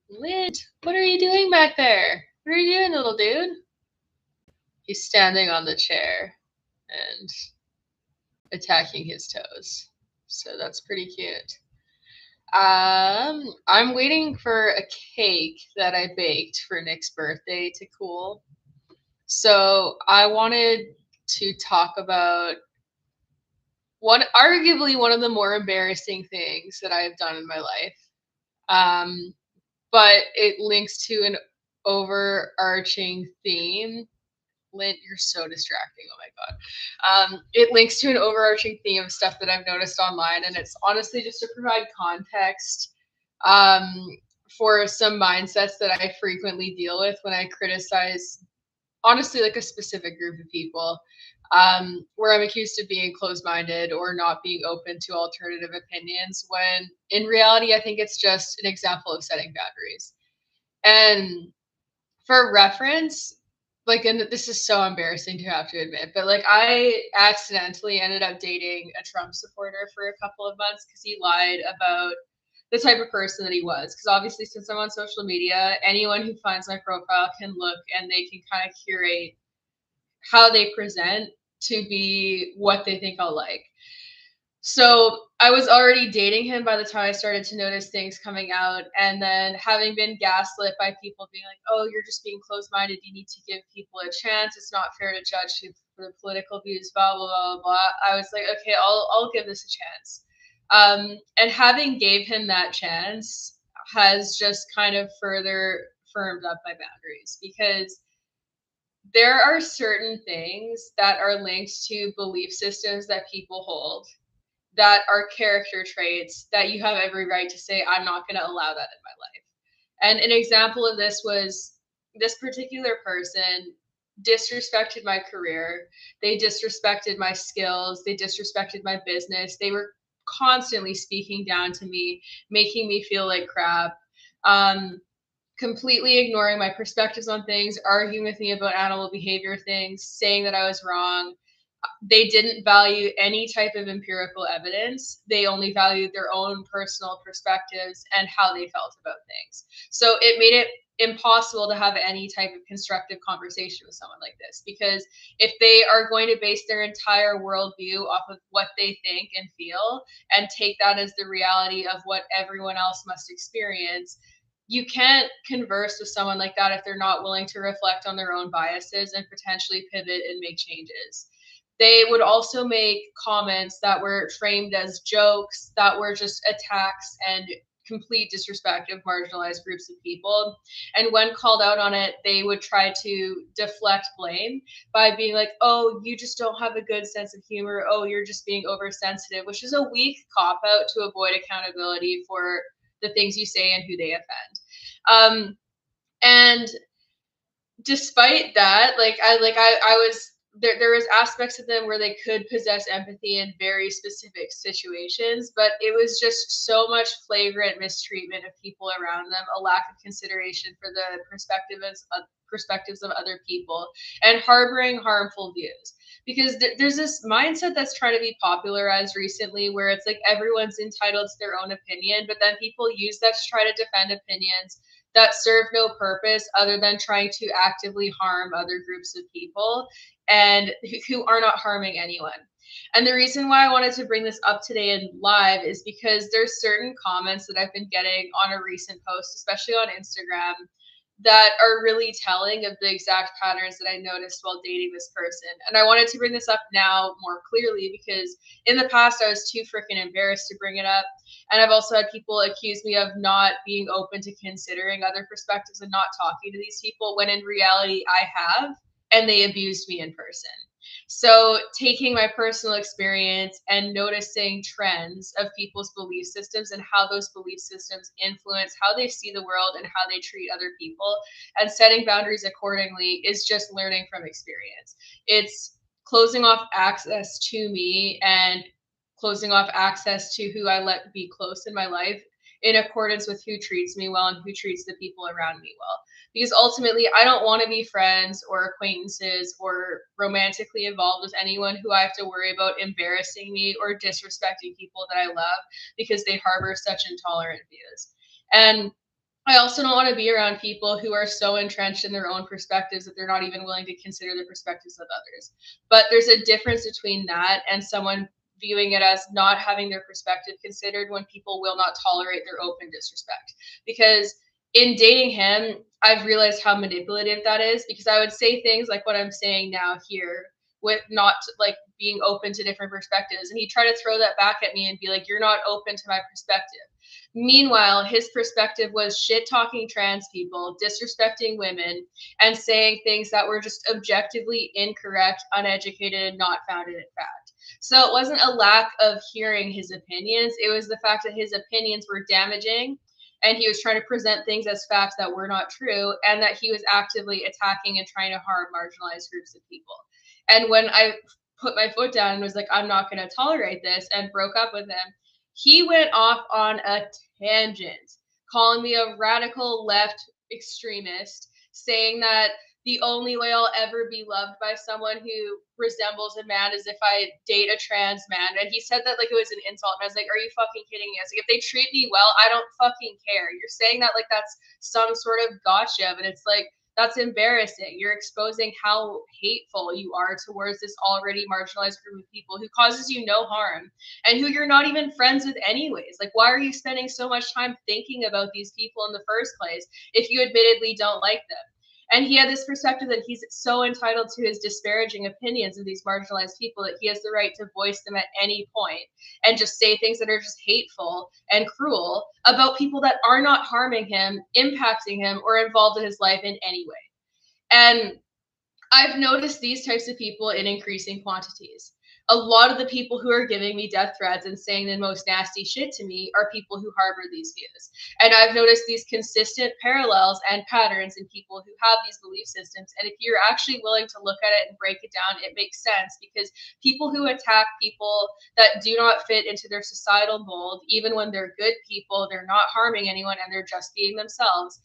Lint, what are you doing back there? What are you doing, little dude? He's standing on the chair and attacking his toes. So that's pretty cute. I'm waiting for a cake that I baked for Nick's birthday to cool. So I wanted to talk about arguably one of the more embarrassing things that I've done in my life. Um, but it links to an overarching theme. Lint, you're so distracting. Oh my god. It links to an overarching theme of stuff that I've noticed online, and it's honestly just to provide context um, for some mindsets that I frequently deal with when I criticize, honestly, like a specific group of people, where I'm accused of being closed minded or not being open to alternative opinions, when in reality, I think it's just an example of setting boundaries. And for reference, like, and this is so embarrassing to have to admit, but like, I accidentally ended up dating a Trump supporter for a couple of months because he lied about the type of person that he was. Because obviously, since I'm on social media, anyone who finds my profile can look and they can kind of curate how they present to be what they think I'll like. So I was already dating him by the time I started to notice things coming out. And then having been gaslit by people being like, oh, you're just being closed minded. You need to give people a chance. It's not fair to judge for their political views, blah, blah, blah, blah. I was like, okay, I'll give this a chance. And having gave him that chance has just kind of further firmed up my boundaries, because there are certain things that are linked to belief systems that people hold, that are character traits that you have every right to say, I'm not going to allow that in my life. And an example of this was, this particular person disrespected my career. They disrespected my skills. They disrespected my business. They were constantly speaking down to me, making me feel like crap. Um, Completely ignoring my perspectives on things, arguing with me about animal behavior things, saying that I was wrong. They didn't value any type of empirical evidence. They only valued their own personal perspectives and how they felt about things. So it made it impossible to have any type of constructive conversation with someone like this, because if they are going to base their entire worldview off of what they think and feel and take that as the reality of what everyone else must experience, you can't converse with someone like that if they're not willing to reflect on their own biases and potentially pivot and make changes. They would also make comments that were framed as jokes, that were just attacks and complete disrespect of marginalized groups of people. And when called out on it, they would try to deflect blame by being like, oh, you just don't have a good sense of humor. Oh, you're just being oversensitive, which is a weak cop out to avoid accountability for the things you say and who they offend. And despite that, I was there was aspects of them where they could possess empathy in very specific situations, but it was just so much flagrant mistreatment of people around them, a lack of consideration for the perspectives of other people, and harboring harmful views. Because there's this mindset that's trying to be popularized recently where it's like everyone's entitled to their own opinion, but then people use that to try to defend opinions that serve no purpose other than trying to actively harm other groups of people and who are not harming anyone. And the reason why I wanted to bring this up today in live is because there's certain comments that I've been getting on a recent post, especially on Instagram, that are really telling of the exact patterns that I noticed while dating this person. And I wanted to bring this up now more clearly because in the past I was too freaking embarrassed to bring it up. And I've also had people accuse me of not being open to considering other perspectives and not talking to these people, when in reality I have, and they abused me in person. So, taking my personal experience and noticing trends of people's belief systems and how those belief systems influence how they see the world and how they treat other people, and setting boundaries accordingly, is just learning from experience. It's closing off access to me and closing off access to who I let be close in my life in accordance with who treats me well and who treats the people around me well. Because ultimately, I don't want to be friends or acquaintances or romantically involved with anyone who I have to worry about embarrassing me or disrespecting people that I love because they harbor such intolerant views. And I also don't want to be around people who are so entrenched in their own perspectives that they're not even willing to consider the perspectives of others. But there's a difference between that and someone viewing it as not having their perspective considered when people will not tolerate their open disrespect. Because in dating him, I've realized how manipulative that is, because I would say things like what I'm saying now here with not like being open to different perspectives. And he'd try to throw that back at me and be like, you're not open to my perspective. Meanwhile, his perspective was shit talking trans people, disrespecting women, and saying things that were just objectively incorrect, uneducated, and not founded in fact. So it wasn't a lack of hearing his opinions, it was the fact that his opinions were damaging and he was trying to present things as facts that were not true, and that he was actively attacking and trying to harm marginalized groups of people. And when I put my foot down and was like, I'm not going to tolerate this, and broke up with him, he went off on a tangent, calling me a radical left extremist, saying that the only way I'll ever be loved by someone who resembles a man is if I date a trans man. And he said that like it was an insult. And I was like, are you fucking kidding me? I was like, if they treat me well, I don't fucking care. You're saying that like that's some sort of gotcha. But it's like, that's embarrassing. You're exposing how hateful you are towards this already marginalized group of people who causes you no harm and who you're not even friends with anyways. Like, why are you spending so much time thinking about these people in the first place if you admittedly don't like them? And he had this perspective that he's so entitled to his disparaging opinions of these marginalized people that he has the right to voice them at any point and just say things that are just hateful and cruel about people that are not harming him, impacting him, or involved in his life in any way. And I've noticed these types of people in increasing quantities. A lot of the people who are giving me death threats and saying the most nasty shit to me are people who harbor these views. And I've noticed these consistent parallels and patterns in people who have these belief systems. And if you're actually willing to look at it and break it down, it makes sense, because people who attack people that do not fit into their societal mold, even when they're good people, they're not harming anyone, and they're just being themselves,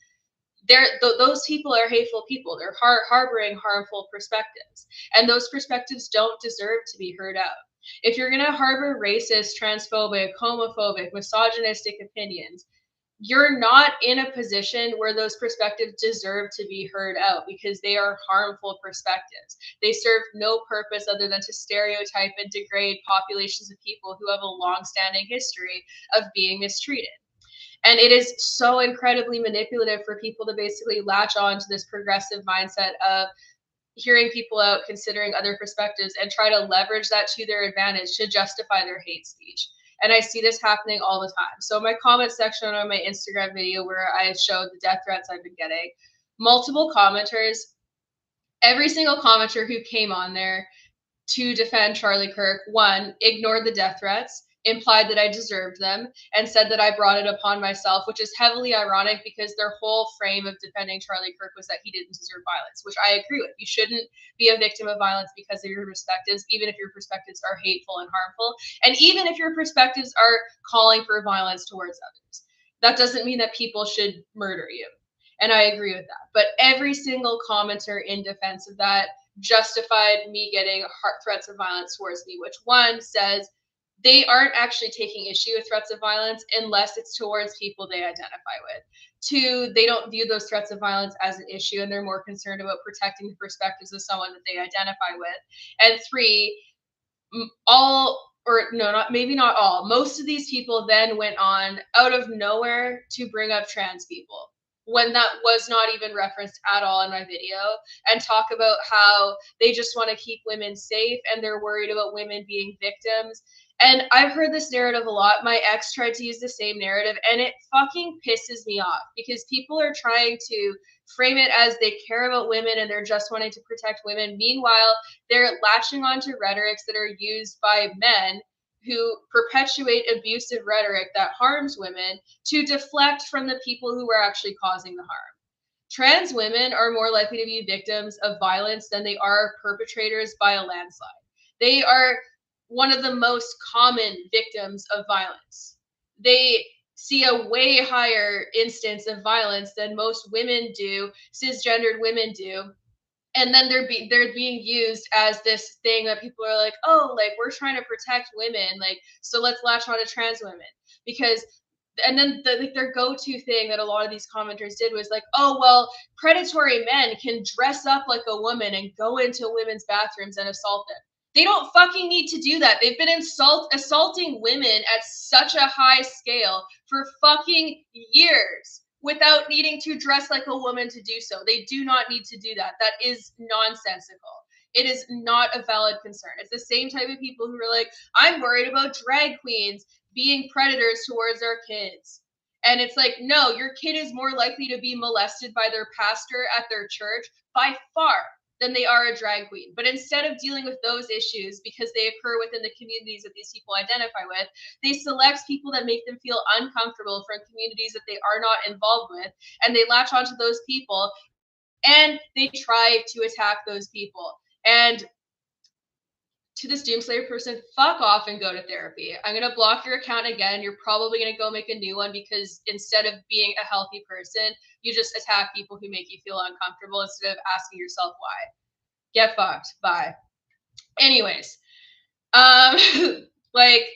those people are hateful people. They're harboring harmful perspectives, and those perspectives don't deserve to be heard out. If you're going to harbor racist, transphobic, homophobic, misogynistic opinions, you're not in a position where those perspectives deserve to be heard out, because they are harmful perspectives. They serve no purpose other than to stereotype and degrade populations of people who have a long-standing history of being mistreated. And it is so incredibly manipulative for people to basically latch on to this progressive mindset of hearing people out, considering other perspectives, and try to leverage that to their advantage to justify their hate speech. And I see this happening all the time. So my comment section on my Instagram video where I showed the death threats I've been getting, multiple commenters, every single commenter who came on there to defend Charlie Kirk, one, ignored the death threats, implied that I deserved them, and said that I brought it upon myself, which is heavily ironic because their whole frame of defending Charlie Kirk was that he didn't deserve violence, which I agree with. You shouldn't be a victim of violence because of your perspectives, even if your perspectives are hateful and harmful, and even if your perspectives are calling for violence towards others. That doesn't mean that people should murder you. And I agree with that. But every single commenter in defense of that justified me getting threats of violence towards me, which one says they aren't actually taking issue with threats of violence unless it's towards people they identify with. Two, they don't view those threats of violence as an issue, and they're more concerned about protecting the perspectives of someone that they identify with. And three, all, or no, not maybe not all, most of these people then went on out of nowhere to bring up trans people when that was not even referenced at all in my video, and talk about how they just want to keep women safe and they're worried about women being victims. And I've heard this narrative a lot. My ex tried to use the same narrative, and it fucking pisses me off because people are trying to frame it as they care about women and they're just wanting to protect women. Meanwhile, they're latching onto rhetorics that are used by men who perpetuate abusive rhetoric that harms women to deflect from the people who are actually causing the harm. Trans women are more likely to be victims of violence than they are perpetrators by a landslide. They are one of the most common victims of violence. They see a way higher instance of violence than most women do, cisgendered women do. And then they're being used as this thing that people are like, oh, like we're trying to protect women, like so let's latch on to trans women, because and then their go-to thing that a lot of these commenters did was like, oh, well, predatory men can dress up like a woman and go into women's bathrooms and assault them. They don't fucking need to do that. They've been assaulting women at such a high scale for fucking years without needing to dress like a woman to do so. They do not need to do that. That is nonsensical. It is not a valid concern. It's the same type of people who are like, I'm worried about drag queens being predators towards our kids. And it's like, no, your kid is more likely to be molested by their pastor at their church by far than they are a drag queen. But instead of dealing with those issues because they occur within the communities that these people identify with, they select people that make them feel uncomfortable from communities that they are not involved with, and they latch onto those people and they try to attack those people. And to this Doomslayer person, fuck off and go to therapy. I'm going to block your account again. You're probably going to go make a new one because instead of being a healthy person, you just attack people who make you feel uncomfortable instead of asking yourself why. Get fucked. Bye. Anyways, like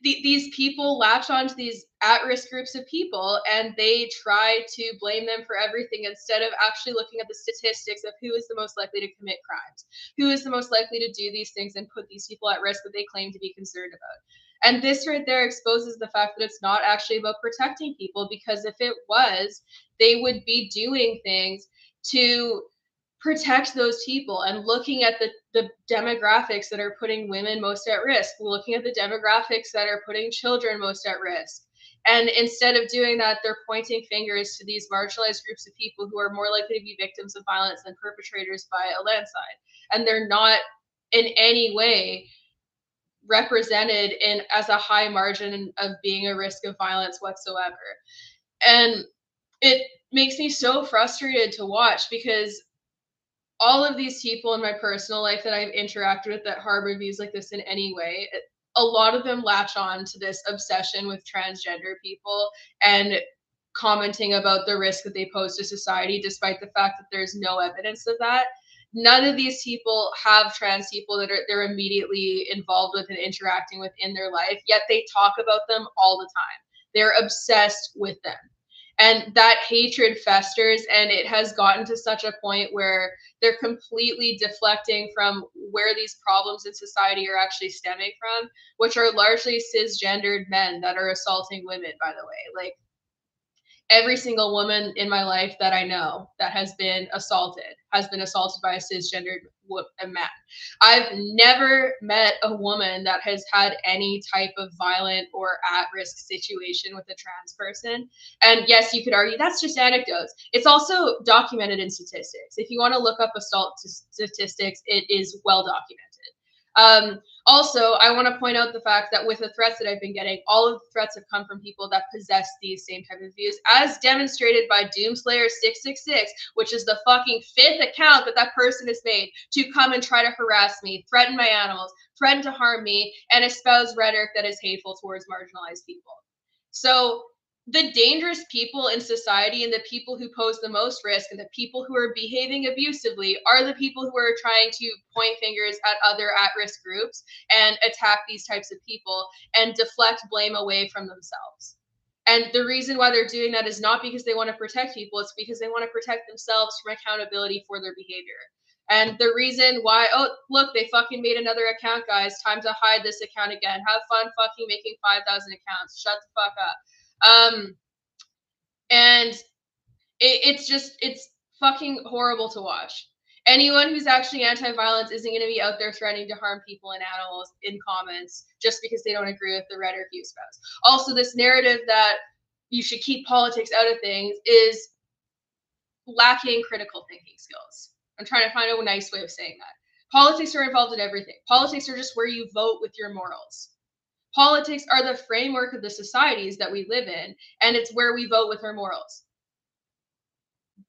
these people latch onto these at-risk groups of people and they try to blame them for everything instead of actually looking at the statistics of who is the most likely to commit crimes, who is the most likely to do these things and put these people at risk that they claim to be concerned about. And this right there exposes the fact that it's not actually about protecting people, because if it was, they would be doing things to protect those people and looking at the demographics that are putting women most at risk, looking at the demographics that are putting children most at risk. And instead of doing that, they're pointing fingers to these marginalized groups of people who are more likely to be victims of violence than perpetrators by a landslide. And they're not in any way represented in as a high margin of being a risk of violence whatsoever. And it makes me so frustrated to watch, because all of these people in my personal life that I've interacted with that harbor views like this in any way, a lot of them latch on to this obsession with transgender people and commenting about the risk that they pose to society, despite the fact that there's no evidence of that. None of these people have trans people that they're immediately involved with and interacting with in their life, yet they talk about them all the time. They're obsessed with them. And that hatred festers, and it has gotten to such a point where they're completely deflecting from where these problems in society are actually stemming from, which are largely cisgendered men that are assaulting women, by the way. Like, every single woman in my life that I know that has been assaulted by a cisgendered man. I've never met a woman that has had any type of violent or at-risk situation with a trans person. And yes, you could argue that's just anecdotes. It's also documented in statistics. If you want to look up assault statistics, it is well documented. Also, I want to point out the fact that with the threats that I've been getting, all of the threats have come from people that possess these same type of views, as demonstrated by Doomslayer666, which is the fucking 5th account that person has made to come and try to harass me, threaten my animals, threaten to harm me, and espouse rhetoric that is hateful towards marginalized people. So the dangerous people in society and the people who pose the most risk and the people who are behaving abusively are the people who are trying to point fingers at other at-risk groups and attack these types of people and deflect blame away from themselves. And the reason why they're doing that is not because they want to protect people, it's because they want to protect themselves from accountability for their behavior. And the reason why, oh, look, they fucking made another account, guys. Time to hide this account again. Have fun fucking making 5,000 accounts. Shut the fuck up. And it's fucking horrible to watch. Anyone who's actually anti-violence isn't going to be out there threatening to harm people and animals in comments just because they don't agree with the rhetoric you espouse. Also, this narrative that you should keep politics out of things is lacking critical thinking skills. I'm trying to find a nice way of saying that. Politics are involved in everything. Politics are just where you vote with your morals. Politics are the framework of the societies that we live in, and it's where we vote with our morals.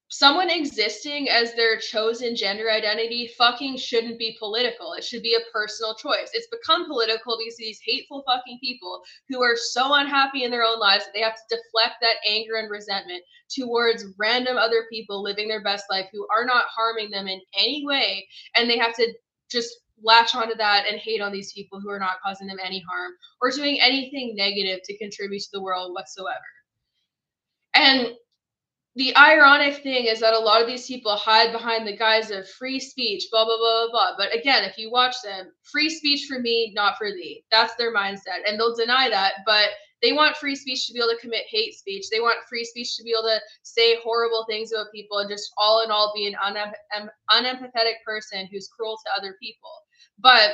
Someone existing as their chosen gender identity fucking shouldn't be political. It should be a personal choice. It's become political because these hateful fucking people who are so unhappy in their own lives that they have to deflect that anger and resentment towards random other people living their best life who are not harming them in any way, and they have to just latch onto that and hate on these people who are not causing them any harm or doing anything negative to contribute to the world whatsoever. And the ironic thing is that a lot of these people hide behind the guise of free speech, blah, blah, blah, blah, blah. But again, if you watch them, free speech for me, not for thee. That's their mindset. And they'll deny that, but they want free speech to be able to commit hate speech. They want free speech to be able to say horrible things about people and just all in all be an unempathetic person who's cruel to other people. But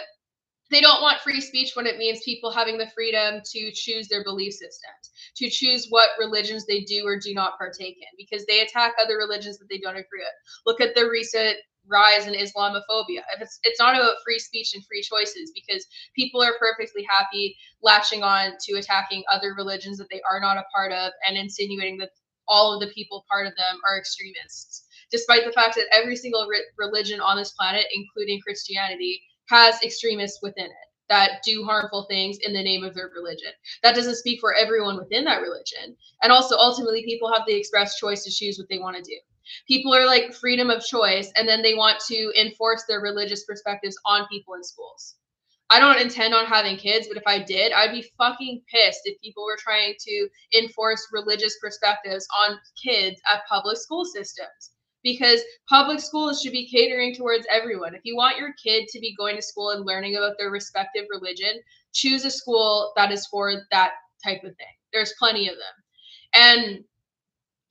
they don't want free speech when it means people having the freedom to choose their belief systems, to choose what religions they do or do not partake in, because they attack other religions that they don't agree with. Look at the recent rise in Islamophobia. It's not about free speech and free choices, because people are perfectly happy latching on to attacking other religions that they are not a part of and insinuating that all of the people part of them are extremists, despite the fact that every single religion on this planet, including Christianity, has extremists within it that do harmful things in the name of their religion. That doesn't speak for everyone within that religion. And also, ultimately, people have the express choice to choose what they want to do. People are like freedom of choice, and then they want to enforce their religious perspectives on people in schools. I don't intend on having kids, but if I did, I'd be fucking pissed if people were trying to enforce religious perspectives on kids at public school systems, because public schools should be catering towards everyone. If you want your kid to be going to school and learning about their respective religion, choose a school that is for that type of thing. There's plenty of them. And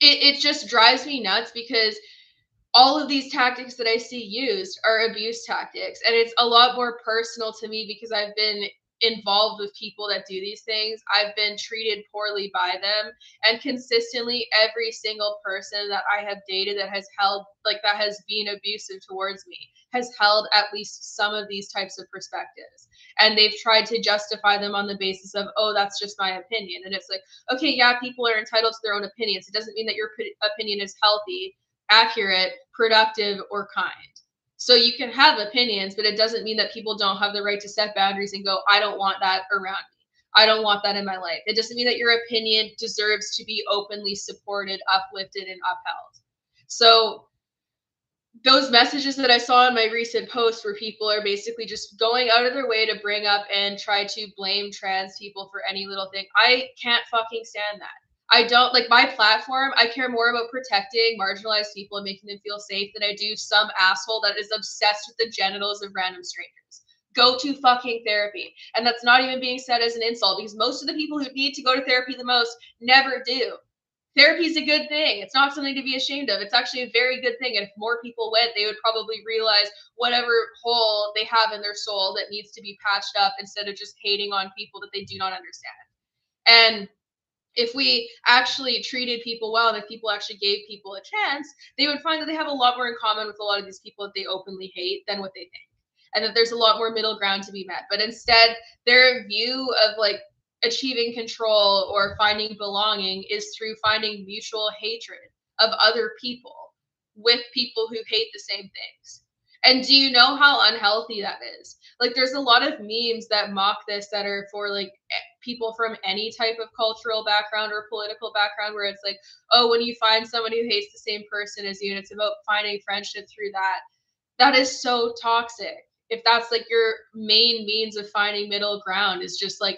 it just drives me nuts, because all of these tactics that I see used are abuse tactics. And it's a lot more personal to me because I've been involved with people that do these things. I've been treated poorly by them. And consistently, every single person that I have dated that has held, like, that has been abusive towards me has held at least some of these types of perspectives. And they've tried to justify them on the basis of, oh, that's just my opinion. And it's like, okay, yeah, people are entitled to their own opinions. It doesn't mean that your opinion is healthy, accurate, productive, or kind. So you can have opinions, but it doesn't mean that people don't have the right to set boundaries and go, I don't want that around me. I don't want that in my life. It doesn't mean that your opinion deserves to be openly supported, uplifted, and upheld. So those messages that I saw in my recent post where people are basically just going out of their way to bring up and try to blame trans people for any little thing, I can't fucking stand that. I don't like my platform. I care more about protecting marginalized people and making them feel safe than I do some asshole that is obsessed with the genitals of random strangers. Go to fucking therapy. And that's not even being said as an insult, because most of the people who need to go to therapy the most never do. Therapy is a good thing. It's not something to be ashamed of. It's actually a very good thing. And if more people went, they would probably realize whatever hole they have in their soul that needs to be patched up, instead of just hating on people that they do not understand. And if we actually treated people well, and if people actually gave people a chance, they would find that they have a lot more in common with a lot of these people that they openly hate than what they think. And that there's a lot more middle ground to be met. But instead, their view of like achieving control or finding belonging is through finding mutual hatred of other people with people who hate the same things. And do you know how unhealthy that is? Like, there's a lot of memes that mock this that are for like people from any type of cultural background or political background, where it's like, oh, when you find someone who hates the same person as you, and it's about finding friendship through that. That is so toxic. If that's like your main means of finding middle ground, is just like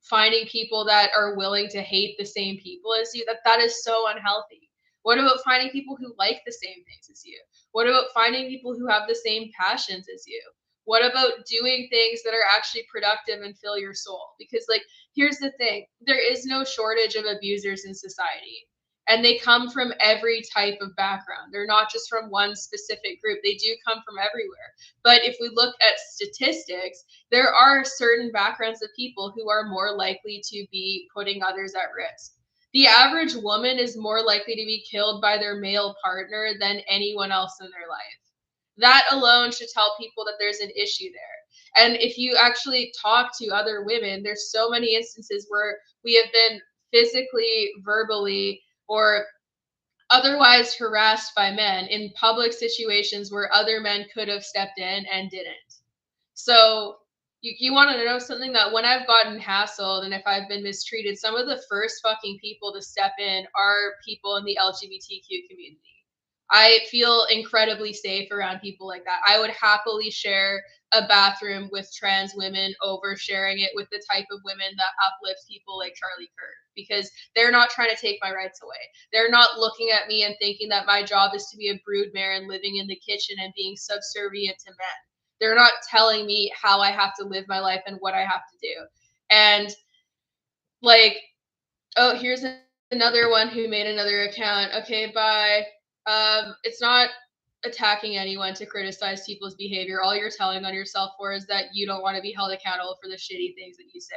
finding people that are willing to hate the same people as you, that is so unhealthy. What about finding people who like the same things as you? What about finding people who have the same passions as you? What about doing things that are actually productive and fill your soul? Because like, here's the thing, there is no shortage of abusers in society. And they come from every type of background. They're not just from one specific group. They do come from everywhere. But if we look at statistics, there are certain backgrounds of people who are more likely to be putting others at risk. The average woman is more likely to be killed by their male partner than anyone else in their life. That alone should tell people that there's an issue there. And if you actually talk to other women, there's so many instances where we have been physically, verbally, or otherwise harassed by men in public situations where other men could have stepped in and didn't. So you want to know something, that when I've gotten hassled and if I've been mistreated, some of the first fucking people to step in are people in the LGBTQ community. I feel incredibly safe around people like that. I would happily share a bathroom with trans women over sharing it with the type of women that uplift people like Charlie Kirk, because they're not trying to take my rights away. They're not looking at me and thinking that my job is to be a broodmare and living in the kitchen and being subservient to men. They're not telling me how I have to live my life and what I have to do. And like, oh, here's another one who made another account. Okay, bye. It's not attacking anyone to criticize people's behavior. All you're telling on yourself for is that you don't want to be held accountable for the shitty things that you say.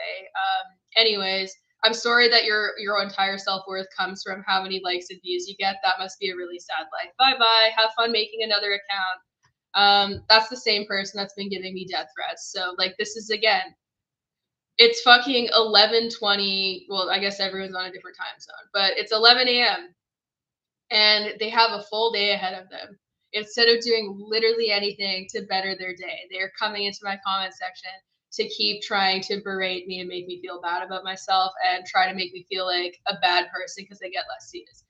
Anyways, I'm sorry that your entire self-worth comes from how many likes and views you get. That must be a really sad life. Bye bye. Have fun making another account. That's the same person that's been giving me death threats. So like, this is, again, it's fucking 11:20. Well, I guess everyone's on a different time zone, but it's 11 a.m. and they have a full day ahead of them. Instead of doing literally anything to better their day, they're coming into my comment section to keep trying to berate me and make me feel bad about myself and try to make me feel like a bad person because they get less views.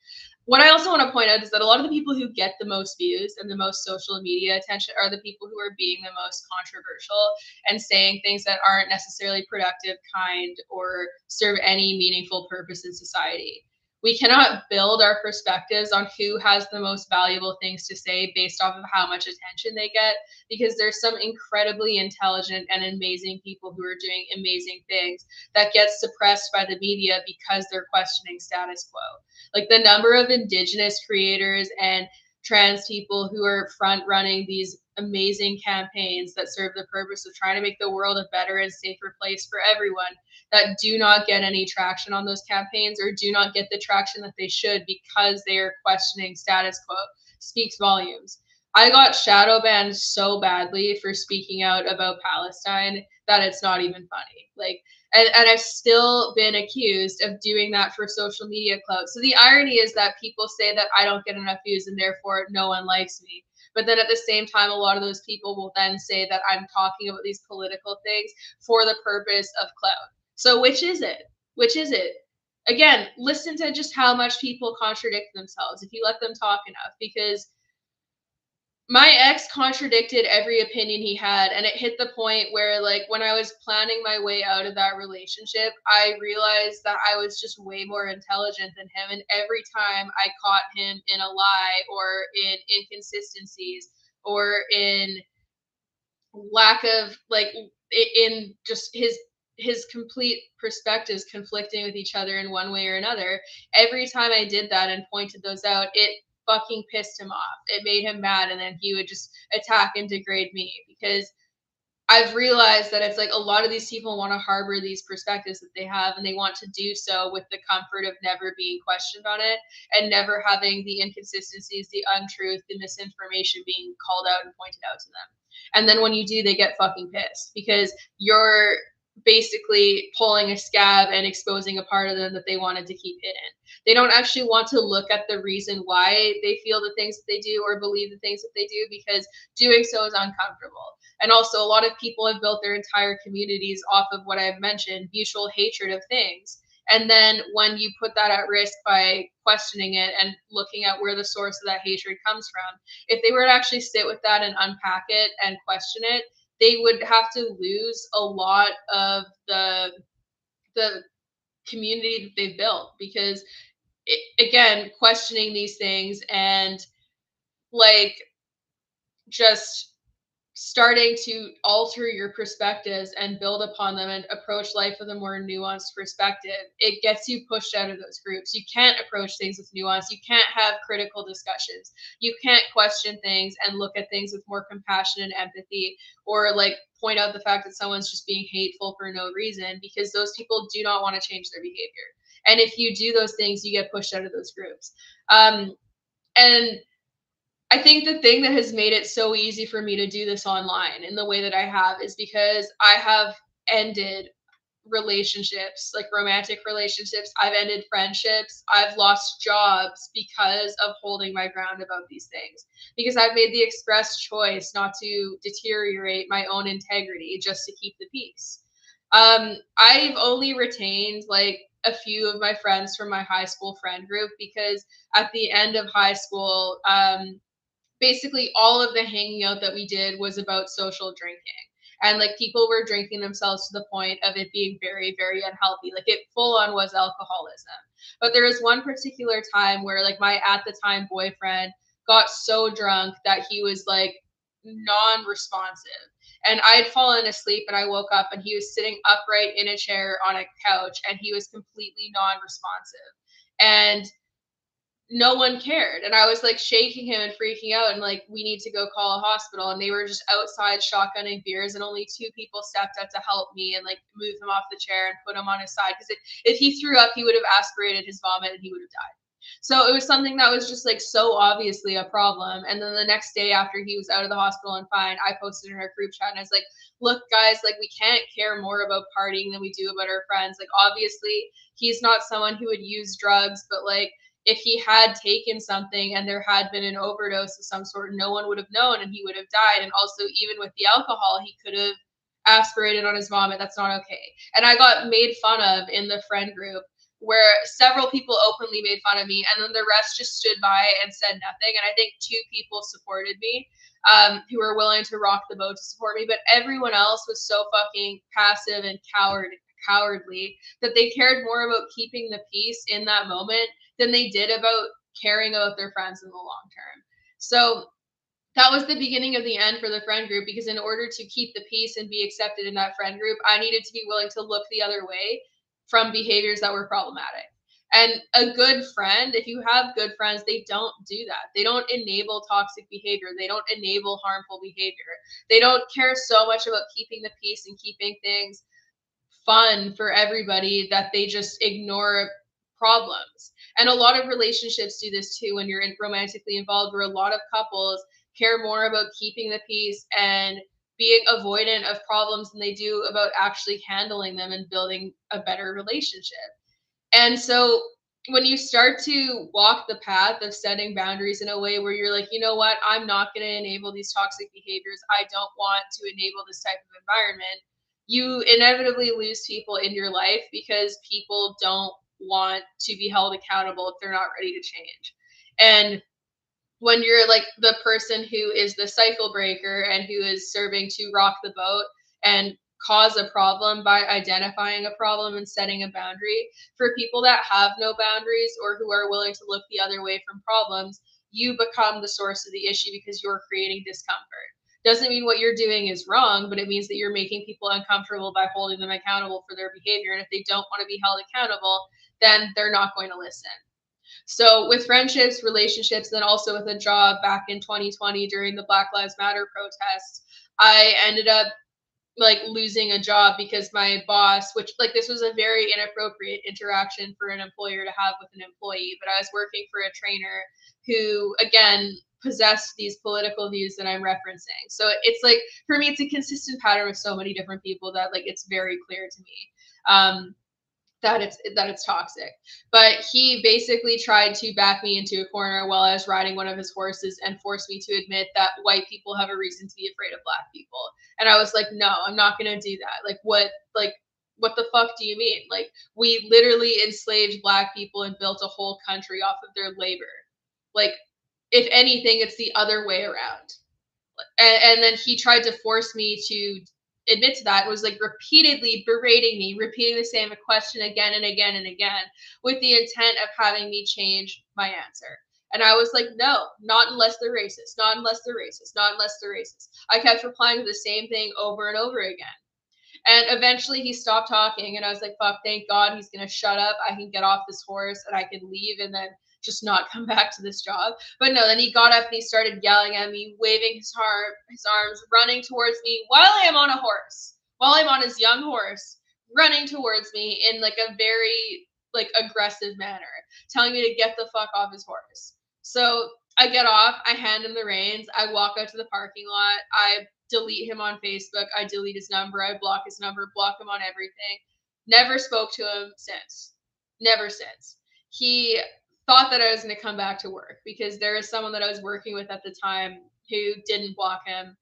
What I also want to point out is that a lot of the people who get the most views and the most social media attention are the people who are being the most controversial and saying things that aren't necessarily productive, kind, or serve any meaningful purpose in society. We cannot build our perspectives on who has the most valuable things to say based off of how much attention they get, because there's some incredibly intelligent and amazing people who are doing amazing things that get suppressed by the media because they're questioning status quo. Like, the number of indigenous creators and trans people who are front running these amazing campaigns that serve the purpose of trying to make the world a better and safer place for everyone, that do not get any traction on those campaigns or do not get the traction that they should because they are questioning status quo, speaks volumes. I got shadow banned so badly for speaking out about Palestine that it's not even funny. Like, and I've still been accused of doing that for social media clout. So the irony is that people say that I don't get enough views and therefore no one likes me. But then at the same time, a lot of those people will then say that I'm talking about these political things for the purpose of clout. So which is it? Which is it? Again, listen to just how much people contradict themselves if you let them talk enough, because my ex contradicted every opinion he had, and it hit the point where, like, when I was planning my way out of that relationship, I realized that I was just way more intelligent than him, and every time I caught him in a lie or in inconsistencies or in lack of, like, in just his complete perspectives conflicting with each other in one way or another, every time I did that and pointed those out, it fucking pissed him off. It made him mad, and then he would just attack and degrade me, because I've realized that it's like a lot of these people want to harbor these perspectives that they have, and they want to do so with the comfort of never being questioned on it and never having the inconsistencies, the untruth, the misinformation being called out and pointed out to them. And then when you do, they get fucking pissed because you're basically pulling a scab and exposing a part of them that they wanted to keep hidden. They don't actually want to look at the reason why they feel the things that they do or believe the things that they do, because doing so is uncomfortable. And also, a lot of people have built their entire communities off of what I've mentioned, mutual hatred of things. And then when you put that at risk by questioning it and looking at where the source of that hatred comes from, if they were to actually sit with that and unpack it and question it, they would have to lose a lot of the community that they've built, because again, questioning these things and, like, just starting to alter your perspectives and build upon them and approach life with a more nuanced perspective, it gets you pushed out of those groups. You can't approach things with nuance. You can't have critical discussions. You can't question things and look at things with more compassion and empathy, or like point out the fact that someone's just being hateful for no reason, because those people do not want to change their behavior. And if you do those things, you get pushed out of those groups. And I think the thing that has made it so easy for me to do this online in the way that I have is because I have ended relationships, like romantic relationships. I've ended friendships. I've lost jobs because of holding my ground about these things, because I've made the express choice not to deteriorate my own integrity just to keep the peace. I've only retained like a few of my friends from my high school friend group, because at the end of high school, basically all of the hanging out that we did was about social drinking. And like people were drinking themselves to the point of it being very, very unhealthy. Like it full on was alcoholism. But there was one particular time where like my at the time boyfriend got so drunk that he was like non-responsive. And I'd fallen asleep and I woke up and he was sitting upright in a chair on a couch and he was completely non-responsive. And no one cared. And I was like shaking him and freaking out and like, we need to go call a hospital. And they were just outside shotgunning beers, and only two people stepped up to help me and like move him off the chair and put him on his side. Because if he threw up, he would have aspirated his vomit and he would have died. So it was something that was just like so obviously a problem. And then the next day after he was out of the hospital and fine, I posted in our group chat and I was like, look, guys, like we can't care more about partying than we do about our friends. Like obviously he's not someone who would use drugs, but like if he had taken something and there had been an overdose of some sort, no one would have known and he would have died. And also, even with the alcohol, he could have aspirated on his vomit. That's not okay. And I got made fun of in the friend group where several people openly made fun of me, and then the rest just stood by and said nothing. And I think two people supported me, who were willing to rock the boat to support me, but everyone else was so fucking passive and cowardly that they cared more about keeping the peace in that moment than they did about caring about their friends in the long term. So that was the beginning of the end for the friend group, because in order to keep the peace and be accepted in that friend group, I needed to be willing to look the other way from behaviors that were problematic. And a good friend, if you have good friends, they don't do that. They don't enable toxic behavior. They don't enable harmful behavior. They don't care so much about keeping the peace and keeping things fun for everybody that they just ignore problems. And a lot of relationships do this too when you're romantically involved, where a lot of couples care more about keeping the peace and being avoidant of problems than they do about actually handling them and building a better relationship. And so when you start to walk the path of setting boundaries in a way where you're like, you know what, I'm not going to enable these toxic behaviors. I don't want to enable this type of environment. You inevitably lose people in your life because people don't want to be held accountable if they're not ready to change. And when you're like the person who is the cycle breaker and who is serving to rock the boat and cause a problem by identifying a problem and setting a boundary, for people that have no boundaries or who are willing to look the other way from problems, you become the source of the issue because you're creating discomfort. Doesn't mean what you're doing is wrong, but it means that you're making people uncomfortable by holding them accountable for their behavior. And if they don't want to be held accountable, then they're not going to listen. So with friendships, relationships, then also with a job back in 2020 during the Black Lives Matter protests, I ended up like losing a job because my boss, which like this was a very inappropriate interaction for an employer to have with an employee, but I was working for a trainer who again possessed these political views that I'm referencing. So it's like for me, it's a consistent pattern with so many different people that like it's very clear to me. That it's toxic. But he basically tried to back me into a corner while I was riding one of his horses and forced me to admit that white people have a reason to be afraid of black people. And I was like, no, I'm not gonna do that. What the fuck do you mean? Like we literally enslaved black people and built a whole country off of their labor. Like if anything, it's the other way around. And then he tried to force me to admit to that. It was like repeatedly berating me, repeating the same question again and again and again, with the intent of having me change my answer. And I was like, no, not unless they're racist, not unless they're racist, not unless they're racist. I kept replying to the same thing over and over again. And eventually he stopped talking, and I was like, fuck, thank God he's going to shut up. I can get off this horse and I can leave and then just not come back to this job. But no, then he got up and he started yelling at me, waving his arms, running towards me while I am on a horse, while I'm on his young horse, running towards me in like a very like aggressive manner, telling me to get the fuck off his horse. So I get off, I hand him the reins, I walk out to the parking lot, I delete him on Facebook, I delete his number, I block his number, block him on everything. Never spoke to him since. Never since. He thought that I was going to come back to work because there is someone that I was working with at the time who didn't block him.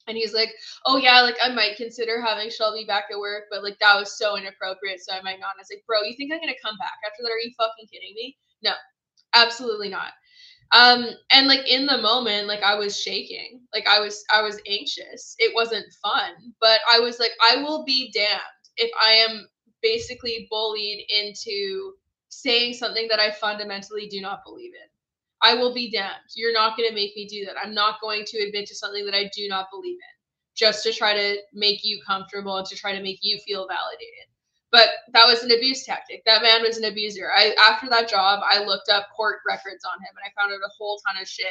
And he's like, oh yeah, like I might consider having Shelby back at work, but like that was so inappropriate, so I might not. And I was like, bro, you think I'm gonna come back after that? Are you fucking kidding me? No, absolutely not. And like in the moment, like I was shaking, like I was anxious. It wasn't fun, but I was like, I will be damned if I am basically bullied into saying something that I fundamentally do not believe in. I will be damned. You're not going to make me do that. I'm not going to admit to something that I do not believe in just to try to make you comfortable and to try to make you feel validated. But that was an abuse tactic. That man was an abuser. I after that job, I looked up court records on him and I found out a whole ton of shit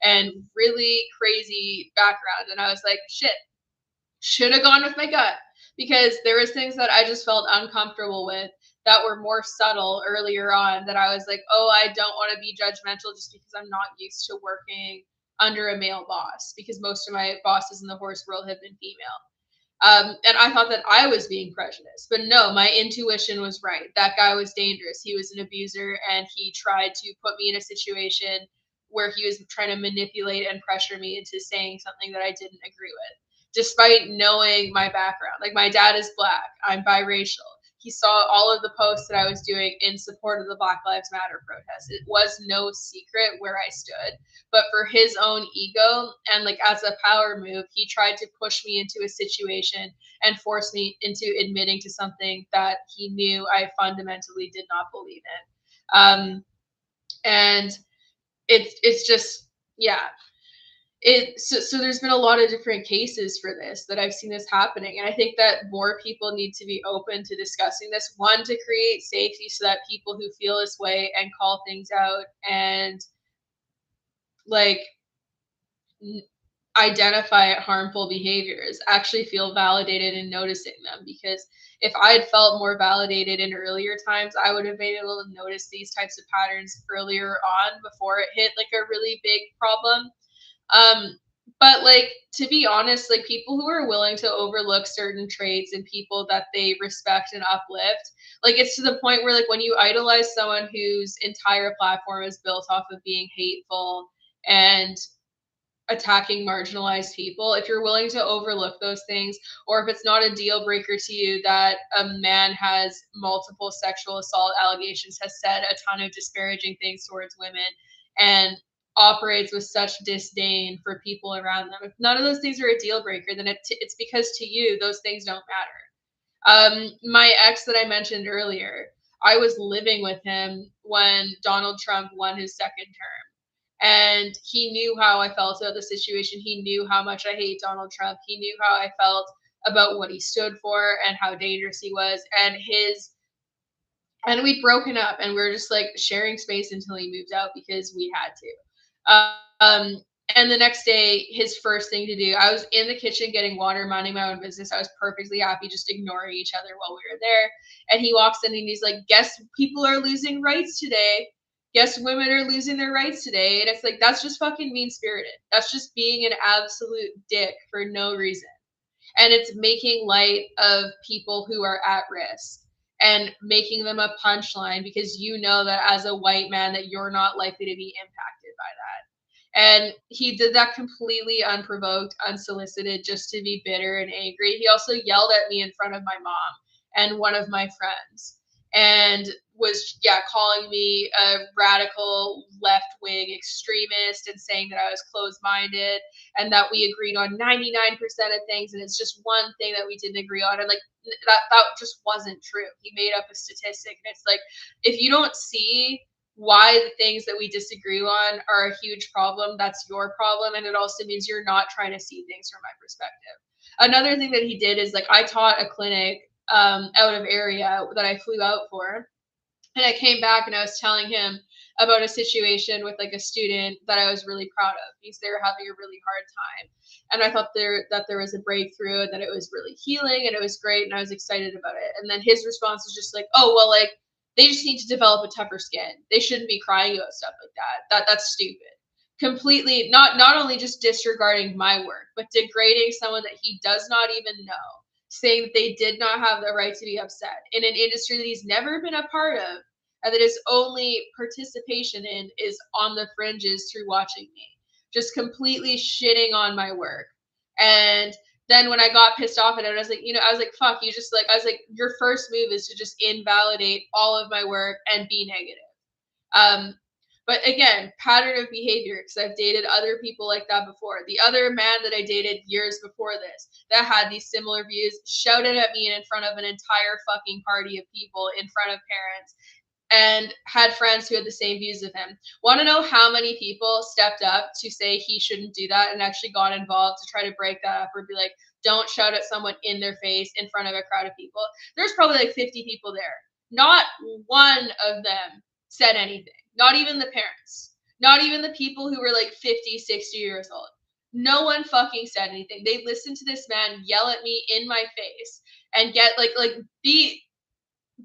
and really crazy background. And I was like, shit, should have gone with my gut because there was things that I just felt uncomfortable with that were more subtle earlier on that I was like, oh, I don't want to be judgmental just because I'm not used to working under a male boss because most of my bosses in the horse world have been female. And I thought that I was being prejudiced, but no, my intuition was right. That guy was dangerous. He was an abuser, and he tried to put me in a situation where he was trying to manipulate and pressure me into saying something that I didn't agree with, despite knowing my background. Like, my dad is black, I'm biracial. He saw all of the posts that I was doing in support of the Black Lives Matter protest. It was no secret where I stood. But for his own ego and like as a power move, he tried to push me into a situation and force me into admitting to something that he knew I fundamentally did not believe in. And it's just, yeah, so there's been a lot of different cases for this that I've seen this happening, and I think that more people need to be open to discussing this. One, to create safety so that people who feel this way and call things out and like identify harmful behaviors actually feel validated in noticing them, because if I had felt more validated in earlier times, I would have been able to notice these types of patterns earlier on before it hit like a really big problem. Um, but like, to be honest, like people who are willing to overlook certain traits and people that they respect and uplift, like it's to the point where like when you idolize someone whose entire platform is built off of being hateful and attacking marginalized people, if you're willing to overlook those things, or if it's not a deal breaker to you that a man has multiple sexual assault allegations, has said a ton of disparaging things towards women, and operates with such disdain for people around them, if none of those things are a deal breaker, then it's because to you those things don't matter. My ex that I mentioned earlier, I was living with him when Donald Trump won his second term. And he knew how I felt about the situation. He knew how much I hate Donald Trump. He knew how I felt about what he stood for and how dangerous he was. And we'd broken up and we were just like sharing space until he moved out because we had to. And the next day, his first thing to do, I was in the kitchen getting water, minding my own business. I was perfectly happy, just ignoring each other while we were there. And he walks in and he's like, guess people are losing rights today. Guess women are losing their rights today. And it's like, that's just fucking mean spirited. That's just being an absolute dick for no reason. And it's making light of people who are at risk and making them a punchline because you know that as a white man that you're not likely to be impacted by that. And he did that completely unprovoked, unsolicited, just to be bitter and angry. He also yelled at me in front of my mom and one of my friends, and was, yeah, calling me a radical left-wing extremist and saying that I was closed-minded and that we agreed on 99% of things and it's just one thing that we didn't agree on. And like that just wasn't true. He made up a statistic, and it's like, if you don't see why the things that we disagree on are a huge problem, that's your problem. And it also means you're not trying to see things from my perspective. Another thing that he did is like, I taught a clinic out of area that I flew out for. And I came back and I was telling him about a situation with like a student that I was really proud of because they were having a really hard time. And I thought that there was a breakthrough and that it was really healing and it was great and I was excited about it. And then his response was just like, oh, well, like they just need to develop a tougher skin. They shouldn't be crying about stuff like that. That's stupid. Completely not only just disregarding my work, but degrading someone that he does not even know, saying that they did not have the right to be upset in an industry that he's never been a part of and that his only participation in is on the fringes through watching me, just completely shitting on my work. And then when I got pissed off at it, I was like, I was like, fuck, you just like, I was like, your first move is to just invalidate all of my work and be negative. But again, pattern of behavior, because I've dated other people like that before. The other man that I dated years before this that had these similar views shouted at me in front of an entire fucking party of people in front of parents and had friends who had the same views as him. Want to know how many people stepped up to say he shouldn't do that and actually got involved to try to break that up or be like, don't shout at someone in their face in front of a crowd of people? There's probably like 50 people there. Not one of them said anything. Not even the parents. Not even the people who were like 50, 60 years old. No one fucking said anything. They listened to this man yell at me in my face and get be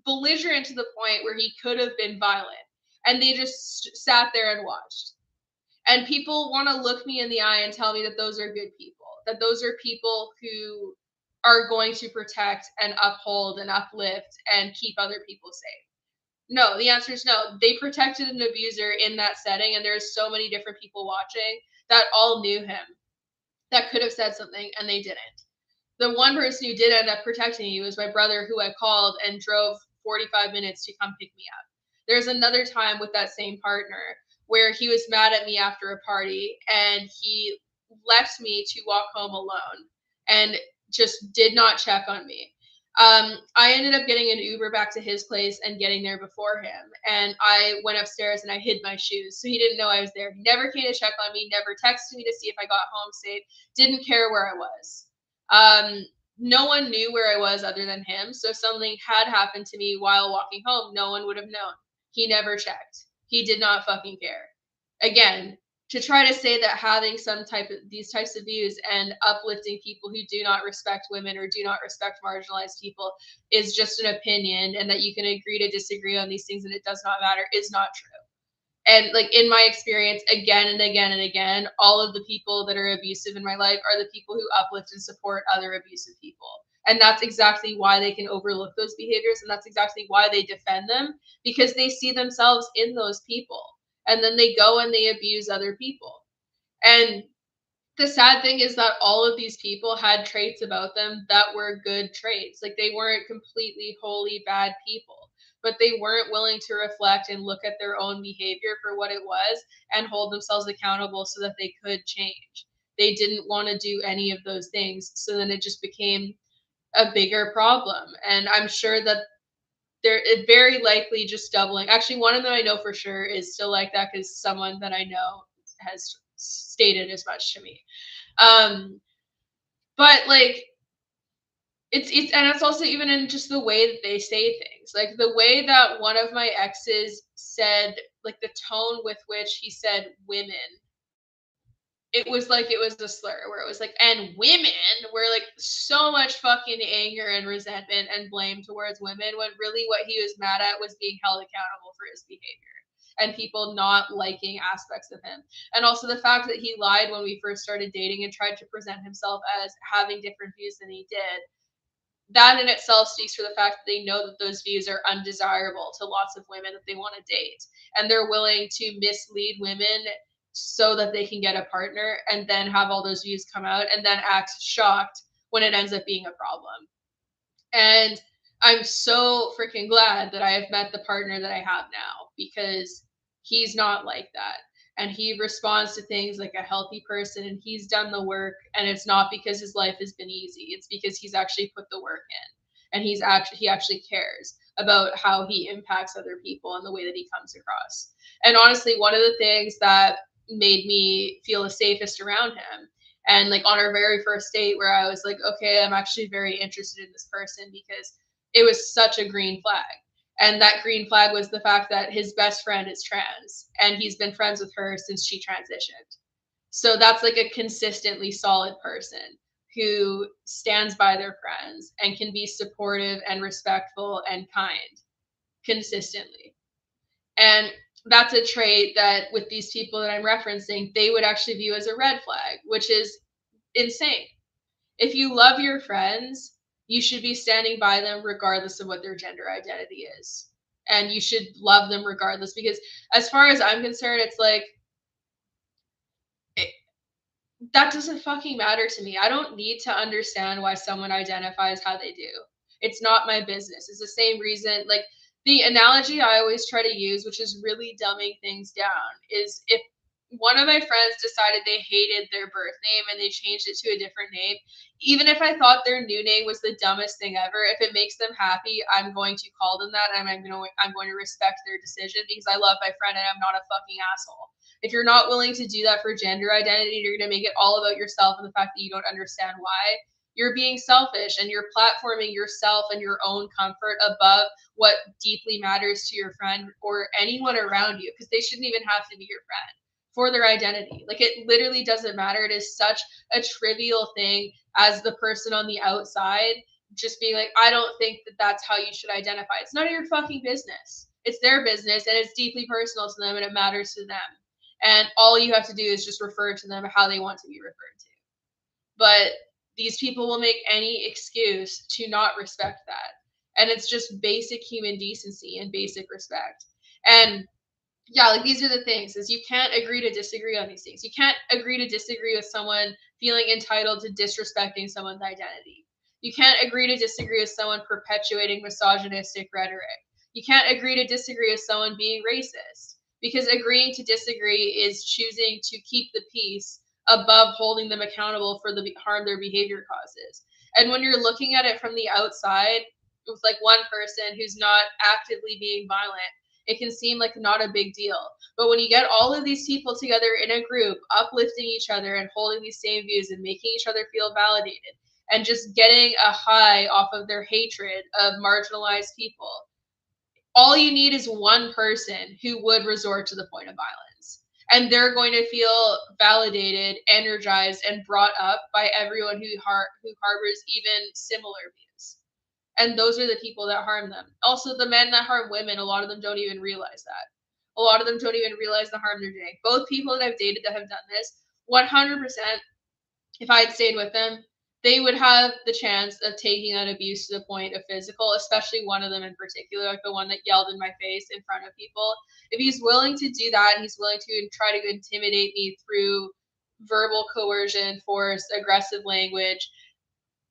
belligerent to the point where he could have been violent. And they just sat there and watched. And people want to look me in the eye and tell me that those are good people, that those are people who are going to protect and uphold and uplift and keep other people safe. No, the answer is no. They protected an abuser in that setting, and there's so many different people watching that all knew him that could have said something, and they didn't. The one person who did end up protecting me was my brother, who I called and drove 45 minutes to come pick me up. There's another time with that same partner where he was mad at me after a party, and he left me to walk home alone and just did not check on me. I ended up getting an Uber back to his place and getting there before him. And I went upstairs and I hid my shoes. So he didn't know I was there. He never came to check on me, never texted me to see if I got home safe, didn't care where I was. No one knew where I was other than him. So if something had happened to me while walking home, no one would have known. He never checked. He did not fucking care. Again, to try to say that having these types of views and uplifting people who do not respect women or do not respect marginalized people is just an opinion, and that you can agree to disagree on these things and it does not matter, is not true. And like in my experience, again and again and again, all of the people that are abusive in my life are the people who uplift and support other abusive people. And that's exactly why they can overlook those behaviors, and that's exactly why they defend them, because they see themselves in those people. And then they go and they abuse other people. And the sad thing is that all of these people had traits about them that were good traits. Like, they weren't completely wholly bad people, but they weren't willing to reflect and look at their own behavior for what it was and hold themselves accountable so that they could change. They didn't want to do any of those things. So then it just became a bigger problem. And I'm sure that it very likely just doubling. Actually, one of them I know for sure is still like that, because someone that I know has stated as much to me. But like, it's also even in just the way that they say things. Like the way that one of my exes said, like the tone with which he said women, it was like it was a slur, where it was like, and women were like so much fucking anger and resentment and blame towards women, when really what he was mad at was being held accountable for his behavior and people not liking aspects of him. And also the fact that he lied when we first started dating and tried to present himself as having different views than he did. That in itself speaks for the fact that they know that those views are undesirable to lots of women that they want to date. And they're willing to mislead women so that they can get a partner, and then have all those views come out and then act shocked when it ends up being a problem. And I'm so freaking glad that I have met the partner that I have now, because he's not like that. And he responds to things like a healthy person, and he's done the work. And it's not because his life has been easy. It's because he's actually put the work in, and he actually cares about how he impacts other people and the way that he comes across. And honestly, one of the things that made me feel the safest around him, and like on our very first date, where I was like, okay, I'm actually very interested in this person, because it was such a green flag. And that green flag was the fact that his best friend is trans, and he's been friends with her since she transitioned. So that's like a consistently solid person who stands by their friends and can be supportive and respectful and kind consistently. And that's a trait that with these people that I'm referencing, they would actually view as a red flag, which is insane. If you love your friends, you should be standing by them regardless of what their gender identity is. And you should love them regardless, because as far as I'm concerned, it's like, that doesn't fucking matter to me. I don't need to understand why someone identifies how they do. It's not my business. It's the same reason, like, the analogy I always try to use, which is really dumbing things down, is if one of my friends decided they hated their birth name and they changed it to a different name, even if I thought their new name was the dumbest thing ever, if it makes them happy, I'm going to call them that, and I'm going to respect their decision because I love my friend and I'm not a fucking asshole. If you're not willing to do that for gender identity, you're going to make it all about yourself and the fact that you don't understand why. You're being selfish and you're platforming yourself and your own comfort above what deeply matters to your friend or anyone around you, because they shouldn't even have to be your friend for their identity. Like, it literally doesn't matter. It is such a trivial thing as the person on the outside just being like, I don't think that that's how you should identify. It's none of your fucking business. It's their business and it's deeply personal to them and it matters to them. And all you have to do is just refer to them how they want to be referred to. But these people will make any excuse to not respect that. And it's just basic human decency and basic respect. And yeah, like, these are the things, is you can't agree to disagree on these things. You can't agree to disagree with someone feeling entitled to disrespecting someone's identity. You can't agree to disagree with someone perpetuating misogynistic rhetoric. You can't agree to disagree with someone being racist, because agreeing to disagree is choosing to keep the peace above holding them accountable for the harm their behavior causes. And when you're looking at it from the outside with like one person who's not actively being violent, it can seem like not a big deal. But when you get all of these people together in a group, uplifting each other and holding these same views and making each other feel validated and just getting a high off of their hatred of marginalized people, all you need is one person who would resort to the point of violence. And they're going to feel validated, energized, and brought up by everyone who harbors even similar views. And those are the people that harm them. Also, the men that harm women, a lot of them don't even realize that. A lot of them don't even realize the harm they're doing. Both people that I've dated that have done this, 100%, if I had stayed with them, they would have the chance of taking that abuse to the point of physical, especially one of them in particular, like the one that yelled in my face in front of people. If he's willing to do that and he's willing to try to intimidate me through verbal coercion, force, aggressive language,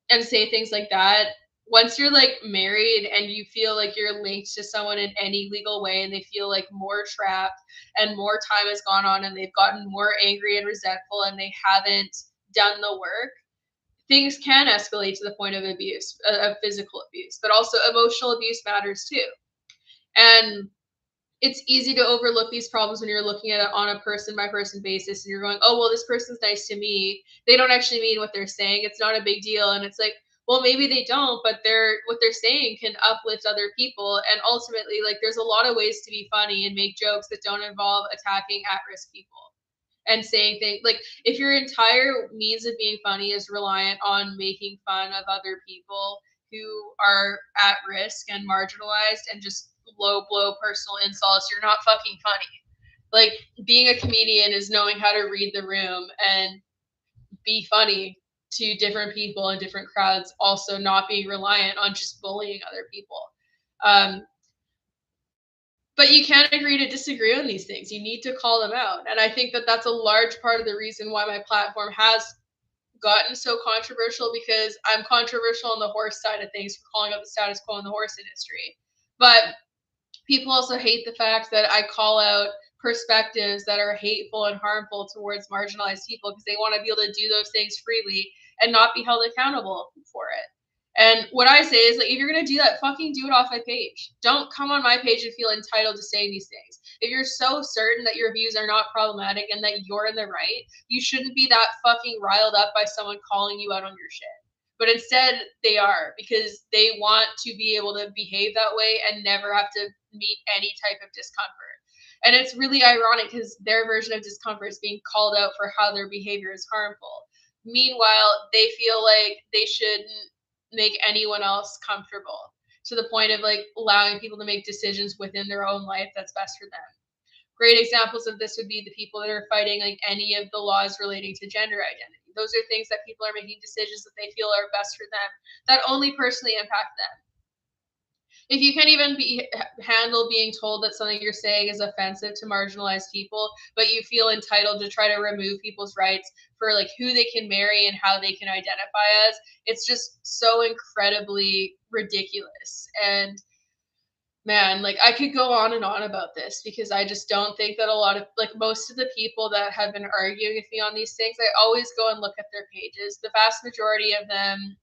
and say things like that, once you're like married and you feel like you're linked to someone in any legal way and they feel like more trapped and more time has gone on and they've gotten more angry and resentful and they haven't done the work, things can escalate to the point of abuse, of physical abuse, but also emotional abuse matters too. And it's easy to overlook these problems when you're looking at it on a person by person basis and you're going, oh, well, this person's nice to me. They don't actually mean what they're saying. It's not a big deal. And it's like, well, maybe they don't, but what they're saying can uplift other people. And ultimately, like, there's a lot of ways to be funny and make jokes that don't involve attacking at-risk people and saying things like, if your entire means of being funny is reliant on making fun of other people who are at risk and marginalized and just low blow personal insults, you're not fucking funny. Like, being a comedian is knowing how to read the room and be funny to different people and different crowds, also not being reliant on just bullying other people. But you can't agree to disagree on these things. You need to call them out. And I think that that's a large part of the reason why my platform has gotten so controversial, because I'm controversial on the horse side of things for calling out the status quo in the horse industry. But people also hate the fact that I call out perspectives that are hateful and harmful towards marginalized people because they want to be able to do those things freely and not be held accountable for it. And what I say is, like, if you're gonna do that, fucking do it off my page. Don't come on my page and feel entitled to saying these things. If you're so certain that your views are not problematic and that you're in the right, you shouldn't be that fucking riled up by someone calling you out on your shit. But instead, they are, because they want to be able to behave that way and never have to meet any type of discomfort. And it's really ironic because their version of discomfort is being called out for how their behavior is harmful. Meanwhile, they feel like they shouldn't make anyone else comfortable, to the point of like allowing people to make decisions within their own life that's best for them. Great examples of this would be the people that are fighting like any of the laws relating to gender identity. Those are things that people are making decisions that they feel are best for them, that only personally impact them. If you can't even handle being told that something you're saying is offensive to marginalized people, but you feel entitled to try to remove people's rights for like who they can marry and how they can identify as, it's just so incredibly ridiculous. And man, like I could go on and on about this because I just don't think that a lot of like most of the people that have been arguing with me on these things, I always go and look at their pages. The vast majority of them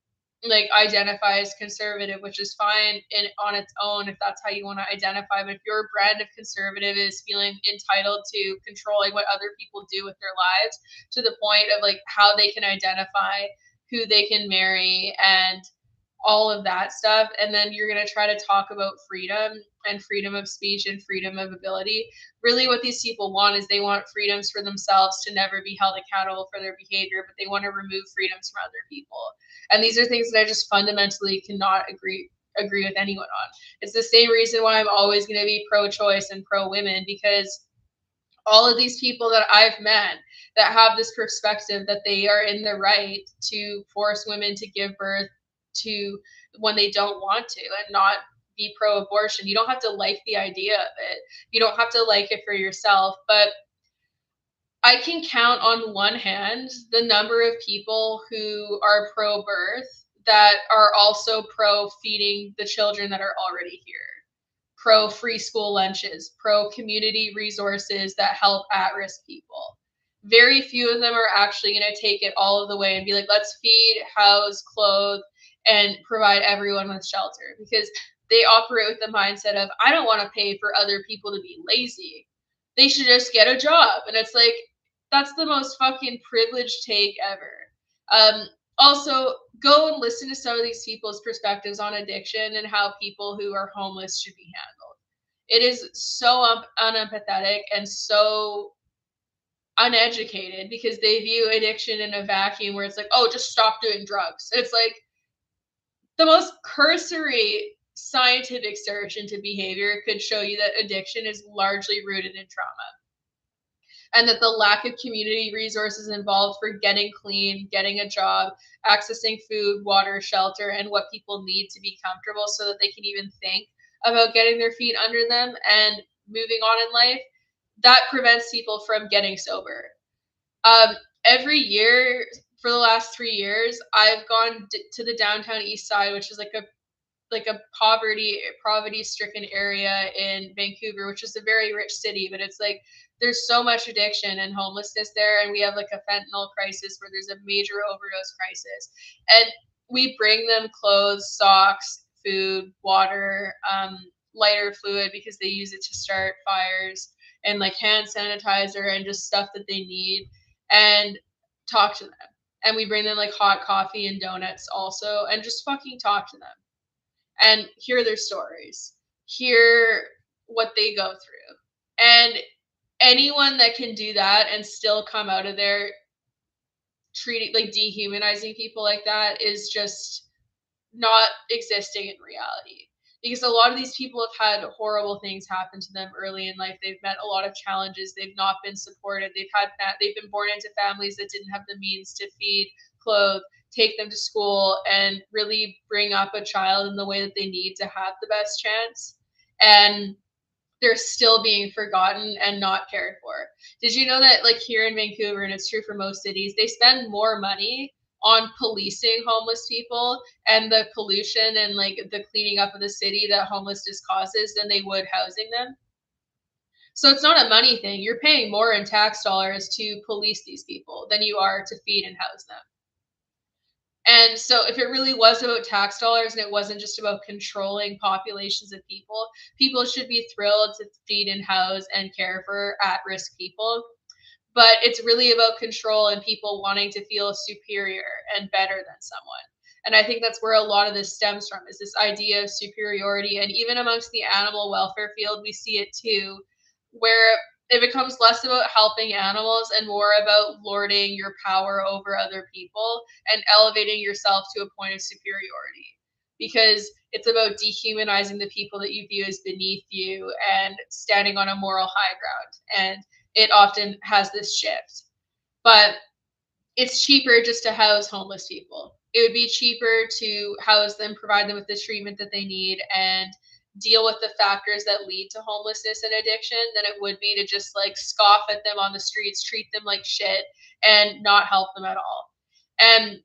like identify as conservative, which is fine in on its own if that's how you want to identify. But if your brand of conservative is feeling entitled to controlling what other people do with their lives to the point of like how they can identify, who they can marry, and all of that stuff, and then you're going to try to talk about freedom and freedom of speech and freedom of ability. Really what these people want is they want freedoms for themselves to never be held accountable for their behavior, but they want to remove freedoms from other people. And these are things that I just fundamentally cannot agree with anyone on. It's the same reason why I'm always going to be pro-choice and pro-women, because all of these people that I've met that have this perspective that they are in the right to force women to give birth to when they don't want to and not be pro-abortion. You don't have to like the idea of it. You don't have to like it for yourself, but I can count on one hand the number of people who are pro-birth that are also pro-feeding the children that are already here, pro free school lunches, pro community resources that help at risk people. Very few of them are actually going to take it all of the way and be like, let's feed, house, clothe, and provide everyone with shelter, because they operate with the mindset of, I don't want to pay for other people to be lazy. They should just get a job. And it's like, that's the most fucking privileged take ever. Also, go and listen to some of these people's perspectives on addiction and how people who are homeless should be handled. It is so unempathetic and so uneducated because they view addiction in a vacuum where it's like, oh, just stop doing drugs. It's like the most cursory scientific search into behavior could show you that addiction is largely rooted in trauma, and that the lack of community resources involved for getting clean, getting a job, accessing food, water, shelter, and what people need to be comfortable so that they can even think about getting their feet under them and moving on in life, that prevents people from getting sober. Um, every year for the last 3 years, I've gone to the downtown east side, which is like a poverty stricken area in Vancouver, which is a very rich city, but it's like there's so much addiction and homelessness there, and we have like a fentanyl crisis where there's a major overdose crisis, and we bring them clothes, socks, food, water, lighter fluid because they use it to start fires, and like hand sanitizer and just stuff that they need, and talk to them. And we bring them like hot coffee and donuts also, and just fucking talk to them and hear their stories, hear what they go through. And anyone that can do that and still come out of there treating like dehumanizing people like that is just not existing in reality. Because a lot of these people have had horrible things happen to them early in life. They've met a lot of challenges. They've not been supported. They've been born into families that didn't have the means to feed, clothe, take them to school, and really bring up a child in the way that they need to have the best chance. And they're still being forgotten and not cared for. Did you know that like here in Vancouver, and it's true for most cities, they spend more money on policing homeless people and the pollution and like the cleaning up of the city that homelessness causes than they would housing them? So it's not a money thing. You're paying more in tax dollars to police these people than you are to feed and house them. And so if it really was about tax dollars and it wasn't just about controlling populations of people, people should be thrilled to feed and house and care for at-risk people. But it's really about control and people wanting to feel superior and better than someone. And I think that's where a lot of this stems from, is this idea of superiority. And even amongst the animal welfare field, we see it too, where it becomes less about helping animals and more about lording your power over other people and elevating yourself to a point of superiority. Because it's about dehumanizing the people that you view as beneath you and standing on a moral high ground. And it often has this shift. But it's cheaper just to house homeless people. It would be cheaper to house them, provide them with the treatment that they need, and deal with the factors that lead to homelessness and addiction than it would be to just like scoff at them on the streets, treat them like shit, and not help them at all. And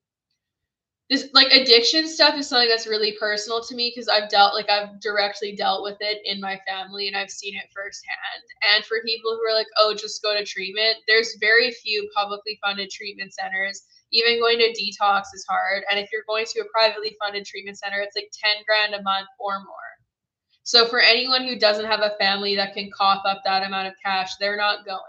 this like addiction stuff is something that's really personal to me because I've directly dealt with it in my family and I've seen it firsthand. And for people who are like, oh, just go to treatment, there's very few publicly funded treatment centers. Even going to detox is hard. And if you're going to a privately funded treatment center, it's like 10 grand a month or more. So for anyone who doesn't have a family that can cough up that amount of cash, they're not going.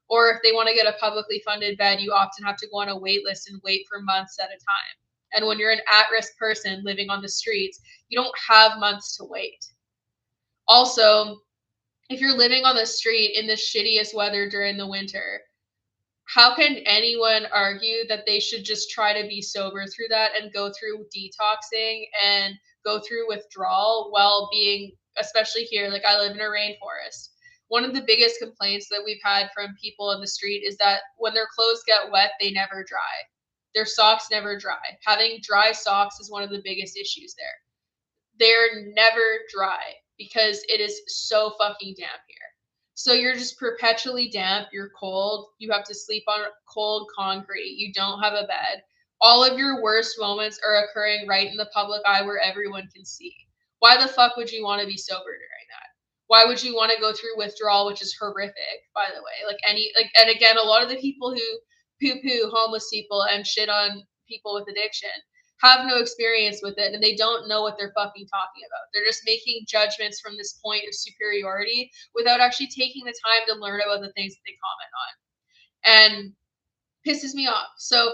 Or if they want to get a publicly funded bed, you often have to go on a wait list and wait for months at a time. And when you're an at-risk person living on the streets, you don't have months to wait. Also, if you're living on the street in the shittiest weather during the winter, how can anyone argue that they should just try to be sober through that and go through detoxing and go through withdrawal while being, especially here, like I live in a rainforest. One of the biggest complaints that we've had from people in the street is that when their clothes get wet, they never dry. Their socks never dry. Having dry socks is one of the biggest issues there. They're never dry because it is so fucking damp here. So you're just perpetually damp, you're cold, you have to sleep on cold concrete, you don't have a bed. All of your worst moments are occurring right in the public eye where everyone can see. Why the fuck would you want to be sober during that? Why would you want to go through withdrawal, which is horrific, by the way? And again, a lot of the people who poo-poo homeless people and shit on people with addiction have no experience with it and they don't know what they're fucking talking about. They're just making judgments from this point of superiority without actually taking the time to learn about the things that they comment on. And pisses me off. So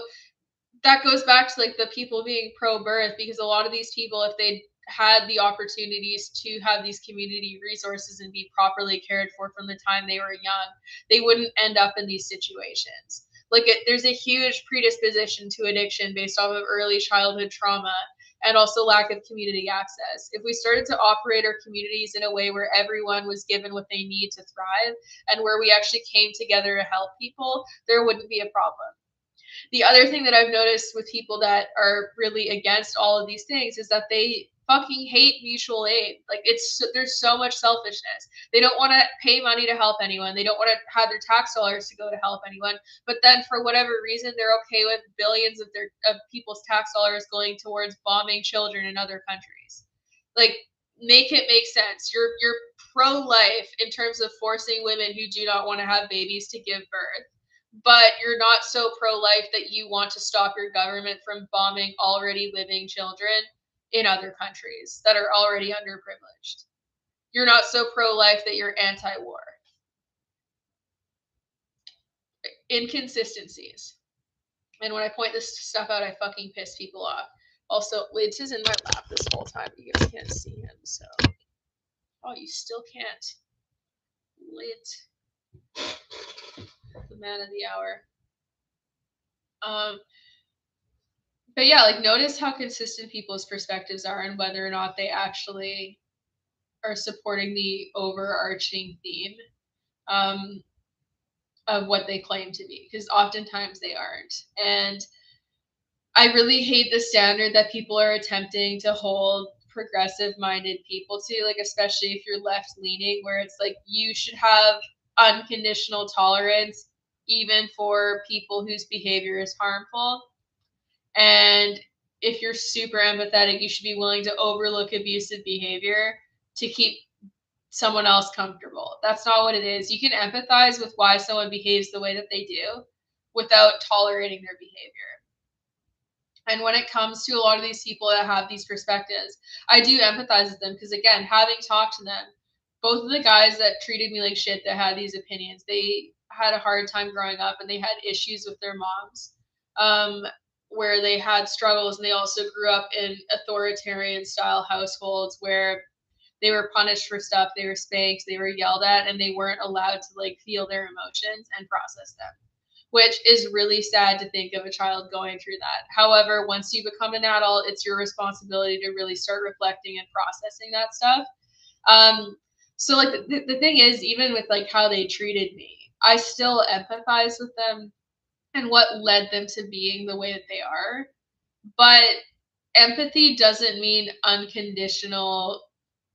that goes back to like the people being pro-birth, because a lot of these people, if they had the opportunities to have these community resources and be properly cared for from the time they were young, they wouldn't end up in these situations. There's a huge predisposition to addiction based off of early childhood trauma and also lack of community access. If we started to operate our communities in a way where everyone was given what they need to thrive and where we actually came together to help people, there wouldn't be a problem. The other thing that I've noticed with people that are really against all of these things is that they fucking hate mutual aid. There's so much selfishness. They don't want to pay money to help anyone. They don't want to have their tax dollars to go to help anyone. But then for whatever reason, they're okay with billions of people's tax dollars going towards bombing children in other countries. Like, make it make sense. You're pro-life in terms of forcing women who do not want to have babies to give birth, but you're not so pro-life that you want to stop your government from bombing already living children in other countries that are already underprivileged. You're not so pro-life that you're anti-war. Inconsistencies. And when I point this stuff out, I fucking piss people off. Also, Lynch is in my lap this whole time. You guys can't see him, so. Oh, you still can't. Lit. The man of the hour. But yeah, like, notice how consistent people's perspectives are and whether or not they actually are supporting the overarching theme of what they claim to be, because oftentimes they aren't. And I really hate the standard that people are attempting to hold progressive minded people to, like, especially if you're left leaning, where it's like you should have unconditional tolerance even for people whose behavior is harmful. And if you're super empathetic, you should be willing to overlook abusive behavior to keep someone else comfortable. That's not what it is. You can empathize with why someone behaves the way that they do without tolerating their behavior. And when it comes to a lot of these people that have these perspectives, I do empathize with them because, again, having talked to them, both of the guys that treated me like shit that had these opinions, they had a hard time growing up and they had issues with their moms. Where they had struggles, and they also grew up in authoritarian style households where they were punished for stuff, they were spanked, they were yelled at, and they weren't allowed to like feel their emotions and process them, which is really sad to think of a child going through that. However, once you become an adult, it's your responsibility to really start reflecting and processing that stuff. So like the thing is, even with like how they treated me, I still empathize with them and what led them to being the way that they are. But empathy doesn't mean unconditional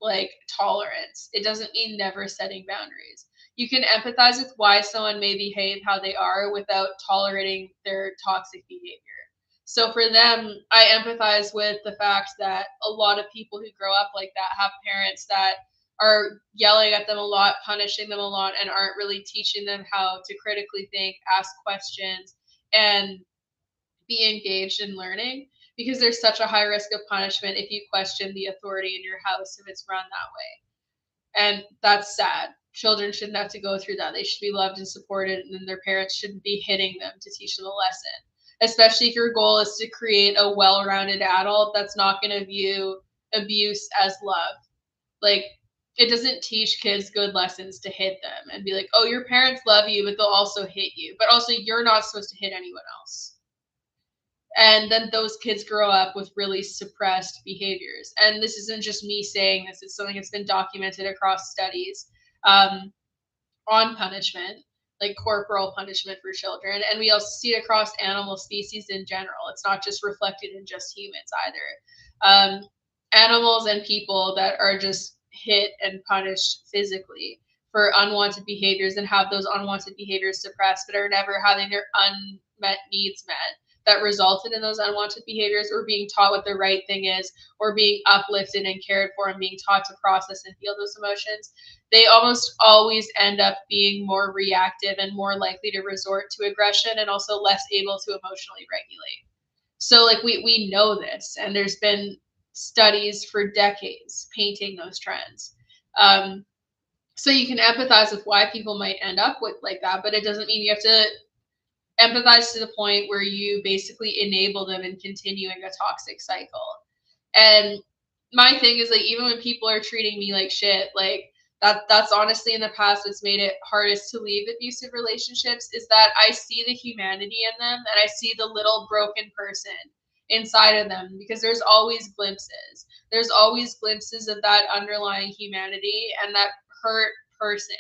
like tolerance. It doesn't mean never setting boundaries. You can empathize with why someone may behave how they are without tolerating their toxic behavior. So for them, I empathize with the fact that a lot of people who grow up like that have parents that are yelling at them a lot, punishing them a lot, and aren't really teaching them how to critically think, ask questions, and be engaged in learning, because there's such a high risk of punishment if you question the authority in your house if it's run that way. And that's sad. Children shouldn't have to go through that. They should be loved and supported, and then their parents shouldn't be hitting them to teach them a lesson. Especially if your goal is to create a well rounded adult that's not going to view abuse as love. Like, it doesn't teach kids good lessons to hit them and be like, oh, your parents love you, but they'll also hit you. But also, you're not supposed to hit anyone else. And then those kids grow up with really suppressed behaviors. And this isn't just me saying this, it's something that's been documented across studies on punishment, like corporal punishment for children. And we also see it across animal species in general. It's not just reflected in just humans either. Animals and people that are just hit and punished physically for unwanted behaviors and have those unwanted behaviors suppressed, but are never having their unmet needs met, that resulted in those unwanted behaviors, or being taught what the right thing is, or being uplifted and cared for and being taught to process and feel those emotions, they almost always end up being more reactive and more likely to resort to aggression, and also less able to emotionally regulate. So like we know this, and there's been studies for decades painting those trends. So you can empathize with why people might end up with like that, but it doesn't mean you have to empathize to the point where you basically enable them in continuing a toxic cycle. And my thing is, like, even when people are treating me like shit, like that's honestly in the past what's made it hardest to leave abusive relationships, is that I see the humanity in them, and I see the little broken person inside of them, because there's always glimpses. There's always glimpses of that underlying humanity and that hurt person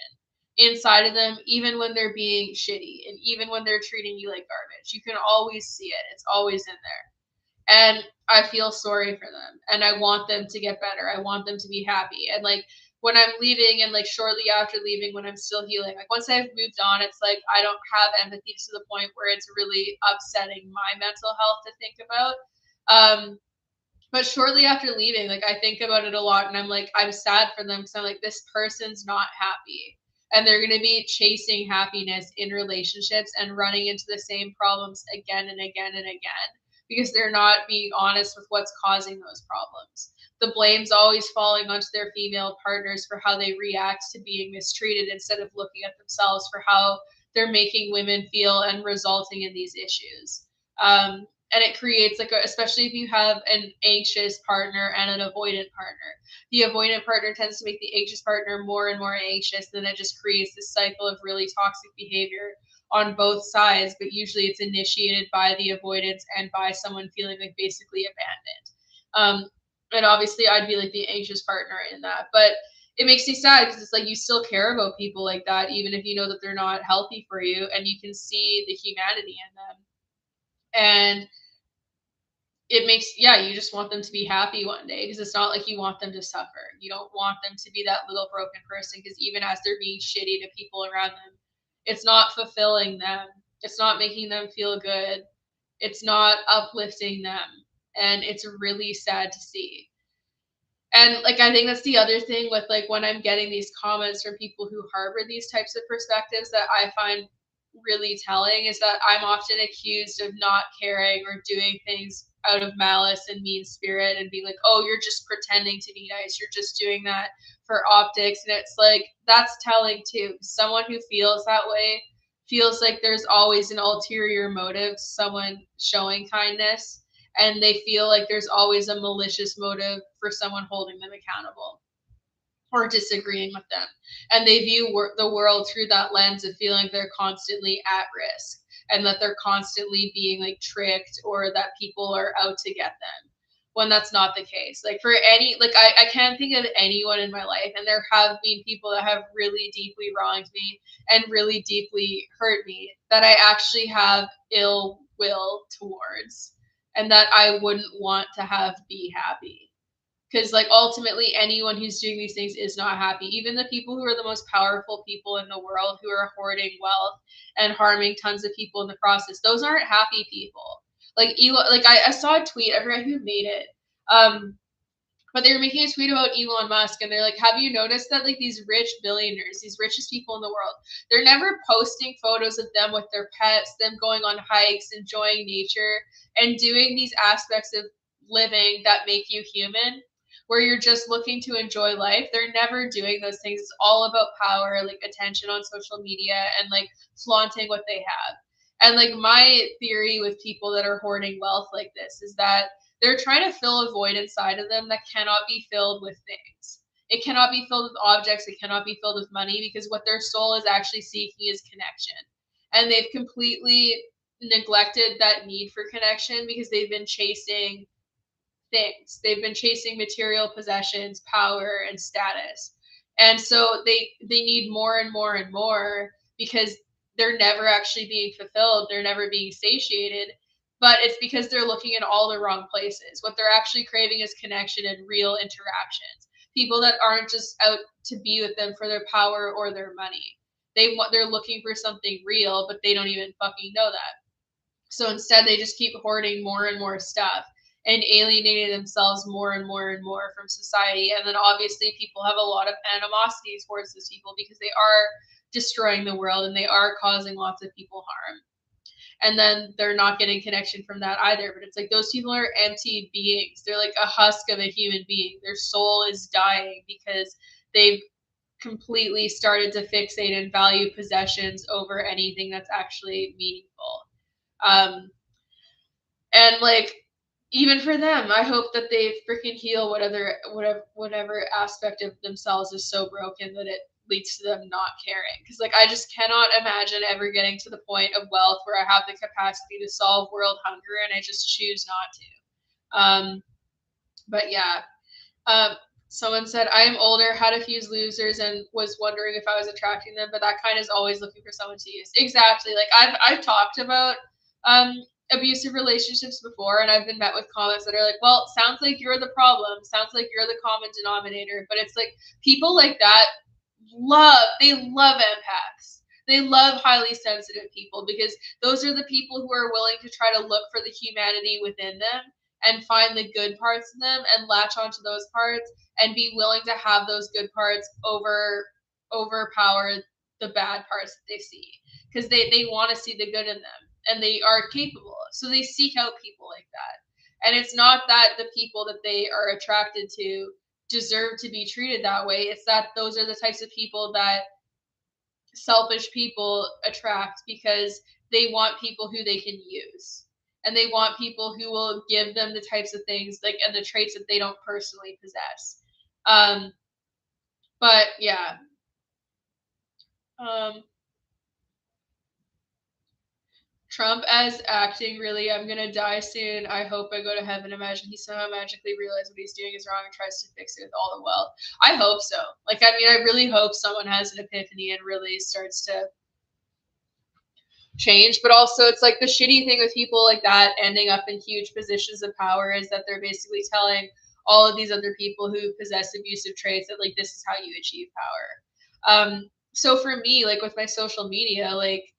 inside of them, even when they're being shitty and even when they're treating you like garbage. You can always see it. It's always in there. And I feel sorry for them, and I want them to get better. I want them to be happy. And like when I'm leaving, and like shortly after leaving, when I'm still healing, like once I've moved on, it's like I don't have empathy to the point where it's really upsetting my mental health to think about. But shortly after leaving, like I think about it a lot, and I'm like, I'm sad for them, because I'm like, this person's not happy. And they're going to be chasing happiness in relationships and running into the same problems again and again and again, because they're not being honest with what's causing those problems. The blame's always falling onto their female partners for how they react to being mistreated, instead of looking at themselves for how they're making women feel and resulting in these issues. And it creates like especially if you have an anxious partner and an avoidant partner, the avoidant partner tends to make the anxious partner more and more anxious. Then it just creates this cycle of really toxic behavior on both sides, but usually it's initiated by the avoidance and by someone feeling like basically abandoned. And obviously I'd be like the anxious partner in that, but it makes me sad, because it's like you still care about people like that, even if you know that they're not healthy for you, and you can see the humanity in them. And it makes, yeah, you just want them to be happy one day, because it's not like you want them to suffer. You don't want them to be that little broken person, because even as they're being shitty to people around them, it's not fulfilling them. It's not making them feel good. It's not uplifting them. And it's really sad to see. And like I think that's the other thing with like when I'm getting these comments from people who harbor these types of perspectives that I find really telling, is that I'm often accused of not caring or doing things out of malice and mean spirit, and being like, oh, you're just pretending to be nice, you're just doing that for optics. And it's like, that's telling too. Someone who feels that way feels like there's always an ulterior motive to someone showing kindness, and they feel like there's always a malicious motive for someone holding them accountable or disagreeing with them. And they view the world through that lens of feeling like they're constantly at risk, and that they're constantly being like tricked, or that people are out to get them, when that's not the case. Like for any, like I can't think of anyone in my life, and there have been people that have really deeply wronged me and really deeply hurt me, that I actually have ill will towards, and that I wouldn't want to have be happy. Because like ultimately anyone who's doing these things is not happy. Even the people who are the most powerful people in the world who are hoarding wealth and harming tons of people in the process, those aren't happy people. Like Elon, like I saw a tweet, I forget who made it. But they were making a tweet about Elon Musk, and they're like, have you noticed that like these rich billionaires, these richest people in the world, they're never posting photos of them with their pets, them going on hikes, enjoying nature, and doing these aspects of living that make you human, where you're just looking to enjoy life. They're never doing those things. It's all about power, like attention on social media, and like flaunting what they have. And like my theory with people that are hoarding wealth like this is that they're trying to fill a void inside of them that cannot be filled with things. It cannot be filled with objects. It cannot be filled with money, because what their soul is actually seeking is connection. And they've completely neglected that need for connection because they've been chasing things. They've been chasing material possessions, power, and status. And so they need more and more and more because they're never actually being fulfilled. They're never being satiated. But it's because they're looking in all the wrong places. What they're actually craving is connection and real interactions. People that aren't just out to be with them for their power or their money. They're looking for something real, but they don't even fucking know that. So instead, they just keep hoarding more and more stuff and alienating themselves more and more and more from society. And then obviously, people have a lot of animosity towards those people because they are destroying the world and they are causing lots of people harm. And then they're not getting connection from that either. But it's like those people are empty beings. They're like a husk of a human being. Their soul is dying because they've completely started to fixate and value possessions over anything that's actually meaningful. Um, and like even for them, I hope that they freaking heal whatever aspect of themselves is so broken that it leads to them not caring. Because like I just cannot imagine ever getting to the point of wealth where I have the capacity to solve world hunger and I just choose not to. But yeah. Um, Someone said, I am older, had a few losers, and was wondering if I was attracting them, but that kind is always looking for someone to use. Exactly. Like I've talked about abusive relationships before, and I've been met with comments that are like, well, sounds like you're the problem. Sounds like you're the common denominator. But it's like people like that they love empaths. They love highly sensitive people because those are the people who are willing to try to look for the humanity within them and find the good parts in them and latch onto those parts and be willing to have those good parts overpower the bad parts that they see, because they want to see the good in them and they are capable, so they seek out people like that. And it's not that the people that they are attracted to deserve to be treated that way. It's that those are the types of people that selfish people attract because they want people who they can use, and they want people who will give them the types of things like and the traits that they don't personally possess. But yeah. Trump as acting, really, I'm gonna die soon. I hope I go to heaven. Imagine he somehow magically realizes what he's doing is wrong and tries to fix it with all the wealth. I hope so. Like, I mean, I really hope someone has an epiphany and really starts to change. But also, it's like the shitty thing with people like that ending up in huge positions of power is that they're basically telling all of these other people who possess abusive traits that, like, this is how you achieve power. So for me, like, with my social media, like,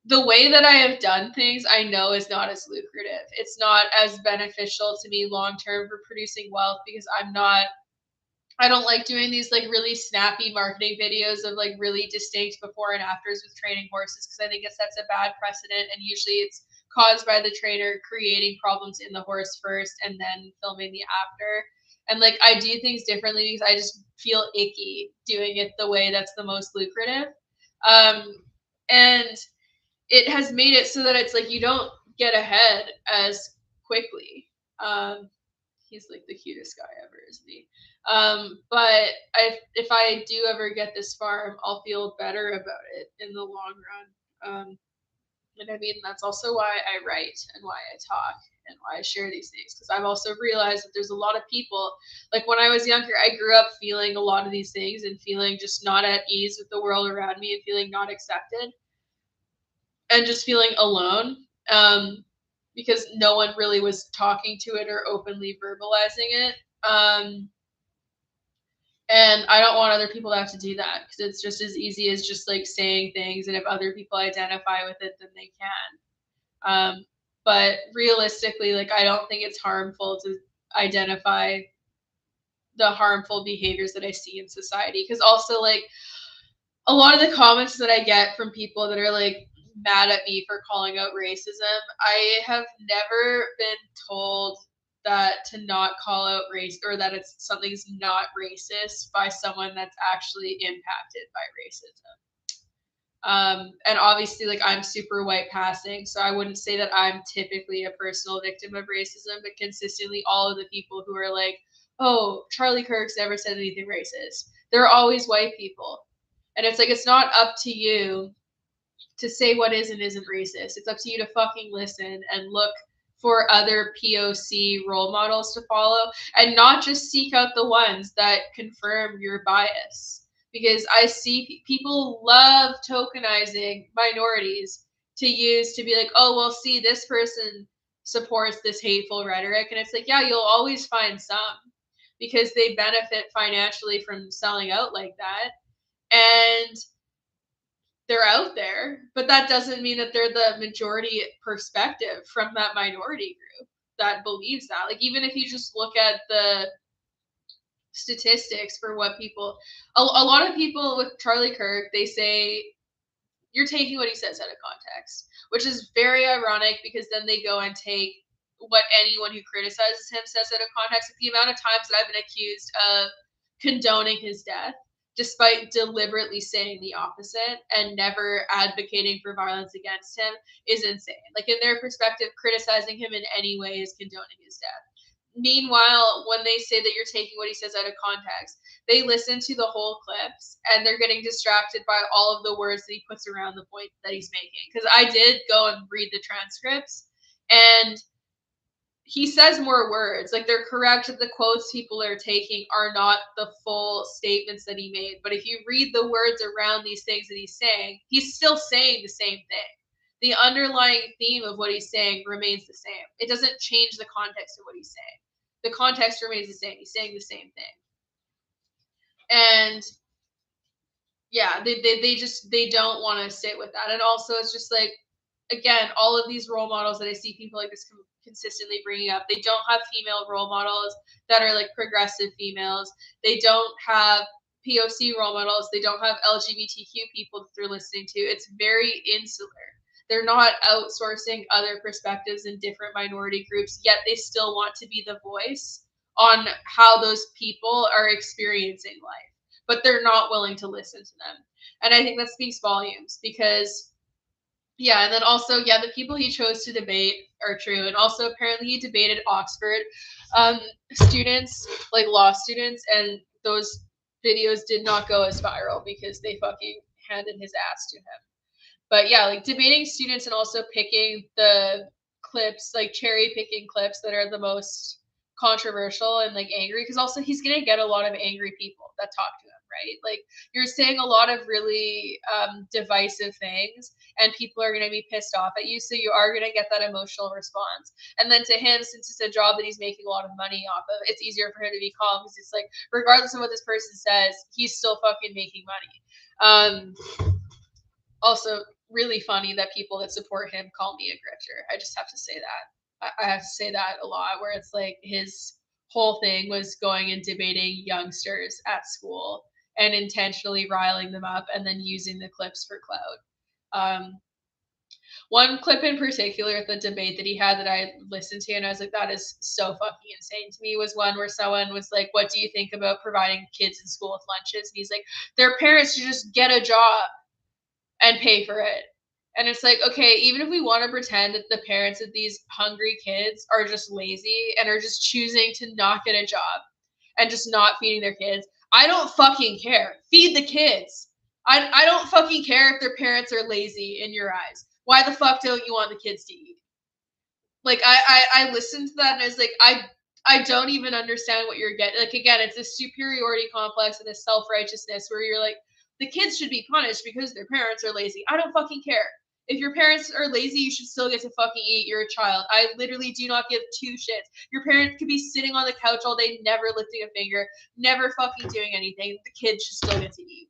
the way that I have done things, I know is not as lucrative. It's not as beneficial to me long term for producing wealth because I don't like doing these like really snappy marketing videos of like really distinct before and afters with training horses, because I think it sets a bad precedent, and usually it's caused by the trainer creating problems in the horse first and then filming the after. And like I do things differently because I just feel icky doing it the way that's the most lucrative. And it has made it so that it's like you don't get ahead as quickly. He's like the cutest guy ever, isn't he? But if I do ever get this far, I'll feel better about it in the long run. And I mean, that's also why I write and why I talk and why I share these things, because I've also realized that there's a lot of people, like when I was younger, I grew up feeling a lot of these things and feeling just not at ease with the world around me and feeling not accepted and just feeling alone, because no one really was talking to it or openly verbalizing it. And I don't want other people to have to do that because it's just as easy as just like saying things, and if other people identify with it, then they can. But realistically, like I don't think it's harmful to identify the harmful behaviors that I see in society. Because also, like, a lot of the comments that I get from people that are like mad at me for calling out racism, I have never been told that to not call out race, or that it's something's not racist by someone that's actually impacted by racism. And obviously, like, I'm super white passing, so I wouldn't say that I'm typically a personal victim of racism, but consistently all of the people who are like, oh, Charlie Kirk's never said anything racist, they're always white people. And it's like, it's not up to you to say what is and isn't racist. It's up to you to fucking listen and look for other POC role models to follow, and not just seek out the ones that confirm your bias. Because I see people love tokenizing minorities to use to be like, oh, well, see, this person supports this hateful rhetoric. And it's like, yeah, you'll always find some because they benefit financially from selling out like that. And they're out there, but that doesn't mean that they're the majority perspective from that minority group that believes that. Like, even if you just look at the statistics for what people, a lot of people with Charlie Kirk, they say you're taking what he says out of context, which is very ironic because then they go and take what anyone who criticizes him says out of context. The amount of times that I've been accused of condoning his death, despite deliberately saying the opposite and never advocating for violence against him, is insane. Like, in their perspective, criticizing him in any way is condoning his death. Meanwhile, when they say that you're taking what he says out of context, they listen to the whole clips and they're getting distracted by all of the words that he puts around the point that he's making. Because I did go and read the transcripts, and he says more words. Like, they're correct that the quotes people are taking are not the full statements that he made. But if you read the words around these things that he's saying, he's still saying the same thing. The underlying theme of what he's saying remains the same. It doesn't change the context of what he's saying. The context remains the same. He's saying the same thing. And yeah, they don't want to sit with that. And also, it's just like, again, all of these role models that I see people like this consistently bringing up, they don't have female role models that are like progressive females. They don't have POC role models. They don't have LGBTQ people that they're listening to. It's very insular. They're not outsourcing other perspectives in different minority groups, yet they still want to be the voice on how those people are experiencing life, but they're not willing to listen to them. And I think that speaks volumes because, yeah, and then also, yeah, the people he chose to debate are true. And also, apparently, he debated Oxford students, like law students, and those videos did not go as viral because they fucking handed his ass to him. But yeah, like debating students and also picking the clips, like cherry picking clips that are the most controversial and like angry, because also he's gonna get a lot of angry people that talk to him, right? Like, you're saying a lot of really divisive things, and people are gonna be pissed off at you, so you are gonna get that emotional response. And then to him, since it's a job that he's making a lot of money off of, it's easier for him to be calm because it's like, regardless of what this person says, he's still fucking making money. Also, really funny that people that support him call me a grifter. I just have to say that. I have to say that a lot, where it's like his whole thing was going and debating youngsters at school and intentionally riling them up and then using the clips for clout. One clip in particular, the debate that he had that I listened to, and I was like, that is so fucking insane to me, was one where someone was like, what do you think about providing kids in school with lunches? And he's like, their parents should just get a job and pay for it. And it's like, okay, even if we want to pretend that the parents of these hungry kids are just lazy and are just choosing to not get a job and just not feeding their kids, I don't fucking care. Feed the kids. I don't fucking care if their parents are lazy in your eyes. Why the fuck don't you want the kids to eat? Like, I listened to that and I was like, I don't even understand what you're getting. Like, again, it's a superiority complex and a self-righteousness where you're like, the kids should be punished because their parents are lazy. I don't fucking care. If your parents are lazy, you should still get to fucking eat. You're a child. I literally do not give two shits. Your parents could be sitting on the couch all day, never lifting a finger, never fucking doing anything. The kids should still get to eat.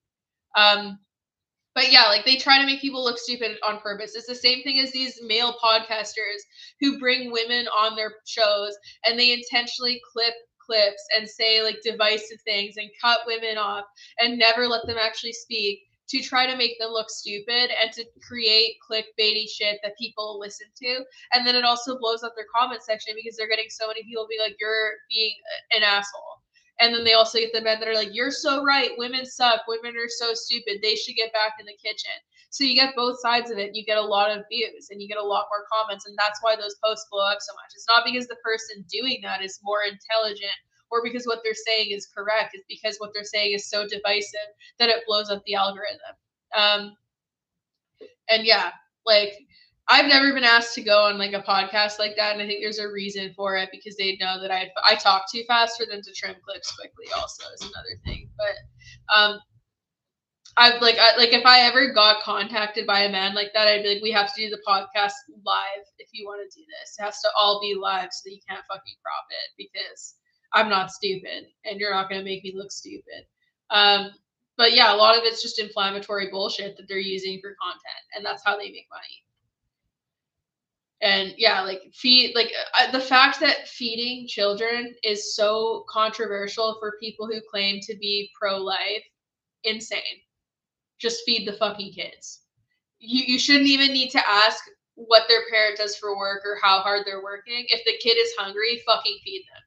But yeah, like they try to make people look stupid on purpose. It's the same thing as these male podcasters who bring women on their shows and they intentionally clip clips and say like divisive things and cut women off and never let them actually speak to try to make them look stupid and to create clickbaity shit that people listen to. And then it also blows up their comment section because they're getting so many people being like, you're being an asshole. And then they also get the men that are like, you're so right. Women suck. Women are so stupid. They should get back in the kitchen. So you get both sides of it. You get a lot of views and you get a lot more comments. And that's why those posts blow up so much. It's not because the person doing that is more intelligent or because what they're saying is correct. It's because what they're saying is so divisive that it blows up the algorithm. And yeah, like I've never been asked to go on like a podcast like that, and I think there's a reason for it because they know that I talk too fast for them to trim clips quickly. Also, is another thing. But I've like if I ever got contacted by a man like that, I'd be like, we have to do the podcast live if you want to do this. It has to all be live so that you can't fucking crop it because I'm not stupid and you're not gonna make me look stupid. But yeah, a lot of it's just inflammatory bullshit that they're using for content, and that's how they make money. And yeah, like the fact that feeding children is so controversial for people who claim to be pro-life, insane. Just feed the fucking kids. You shouldn't even need to ask what their parent does for work or how hard they're working. If the kid is hungry, fucking feed them.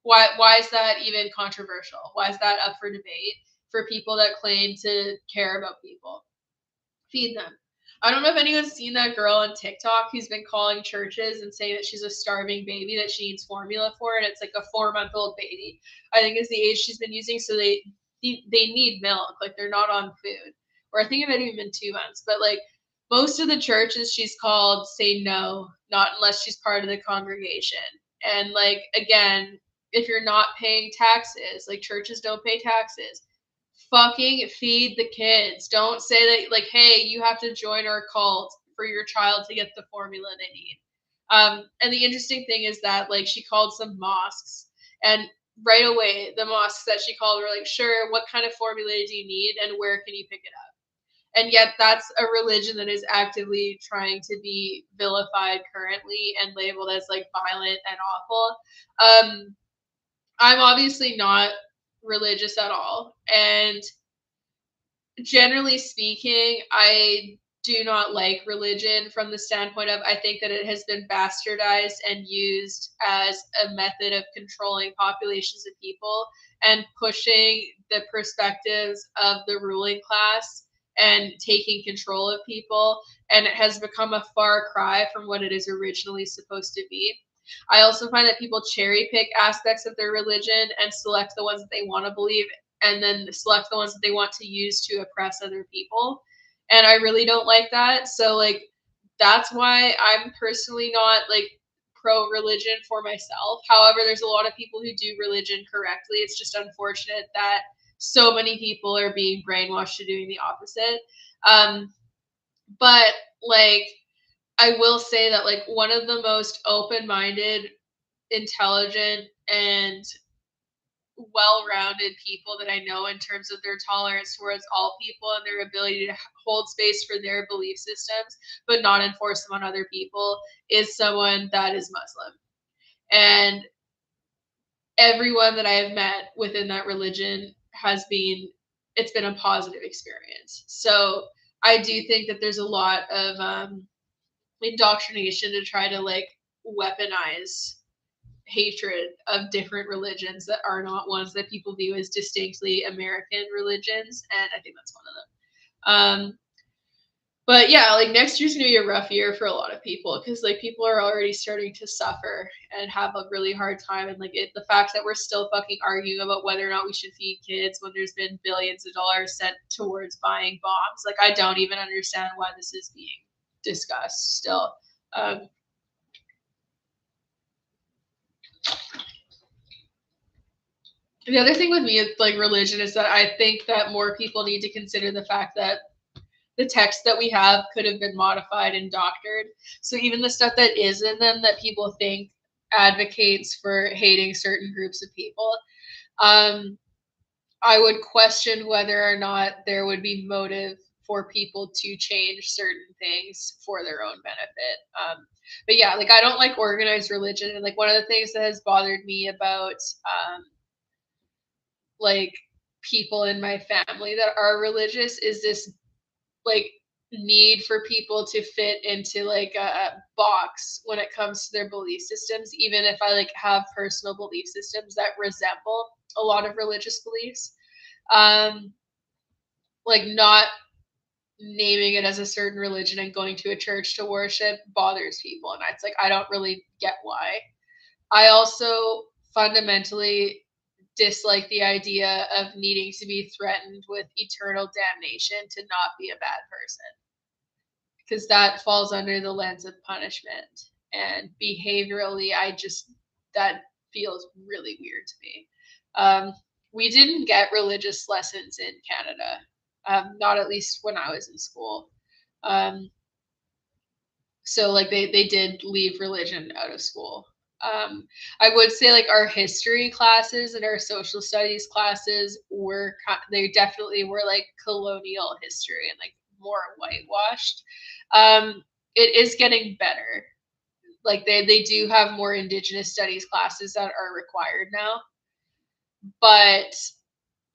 Why is that even controversial? Why is that up for debate for people that claim to care about people? Feed them. I don't know if anyone's seen that girl on TikTok who's been calling churches and saying that she's a starving baby that she needs formula for, and it's like a 4-month-old baby. I think is the age she's been using, so they need milk, like they're not on food. Or I think it might have even been 2 months, but like most of the churches she's called say no, not unless she's part of the congregation. And like again, if you're not paying taxes, like churches don't pay taxes, fucking feed the kids. Don't say that like, hey, you have to join our cult for your child to get the formula they need. And the interesting thing is that like she called some mosques, and right away the mosques that she called were like, sure, what kind of formula do you need and where can you pick it up? And yet that's a religion that is actively trying to be vilified currently and labeled as like violent and awful. I'm obviously not religious at all, and generally speaking, I do not like religion from the standpoint of I think that it has been bastardized and used as a method of controlling populations of people and pushing the perspectives of the ruling class and taking control of people, and it has become a far cry from what it is originally supposed to be. I also find that people cherry pick aspects of their religion and select the ones that they want to believe and then select the ones that they want to use to oppress other people. And I really don't like that. So like that's why I'm personally not like pro religion for myself. However, there's a lot of people who do religion correctly. It's just unfortunate that so many people are being brainwashed to doing the opposite. But like I will say that like one of the most open-minded, intelligent, and well-rounded people that I know in terms of their tolerance towards all people and their ability to hold space for their belief systems but not enforce them on other people is someone that is Muslim. And everyone that I have met within that religion it's been a positive experience. So I do think that there's a lot of indoctrination to try to like weaponize hatred of different religions that are not ones that people view as distinctly American religions, and I think that's one of them. But yeah, like next year's gonna be a rough year for a lot of people because like people are already starting to suffer and have a really hard time, and like the fact that we're still fucking arguing about whether or not we should feed kids when there's been billions of dollars sent towards buying bombs, like I don't even understand why this is being discussed still. The other thing with me with like religion is that I think that more people need to consider the fact that the text that we have could have been modified and doctored. So even the stuff that is in them that people think advocates for hating certain groups of people, I would question whether or not there would be motive for people to change certain things for their own benefit. But yeah, like I don't like organized religion, and like one of the things that has bothered me about like people in my family that are religious is this like need for people to fit into like a box when it comes to their belief systems, even if I like have personal belief systems that resemble a lot of religious beliefs. Like not naming it as a certain religion and going to a church to worship bothers people, and it's like I don't really get why. I also fundamentally dislike the idea of needing to be threatened with eternal damnation to not be a bad person, because that falls under the lens of punishment, and behaviorally that feels really weird to me. We didn't get religious lessons in Canada, not at least when I was in school. So like they did leave religion out of school. I would say like our history classes and our social studies classes they definitely were like colonial history and like more whitewashed. It is getting better. Like they do have more Indigenous studies classes that are required now, but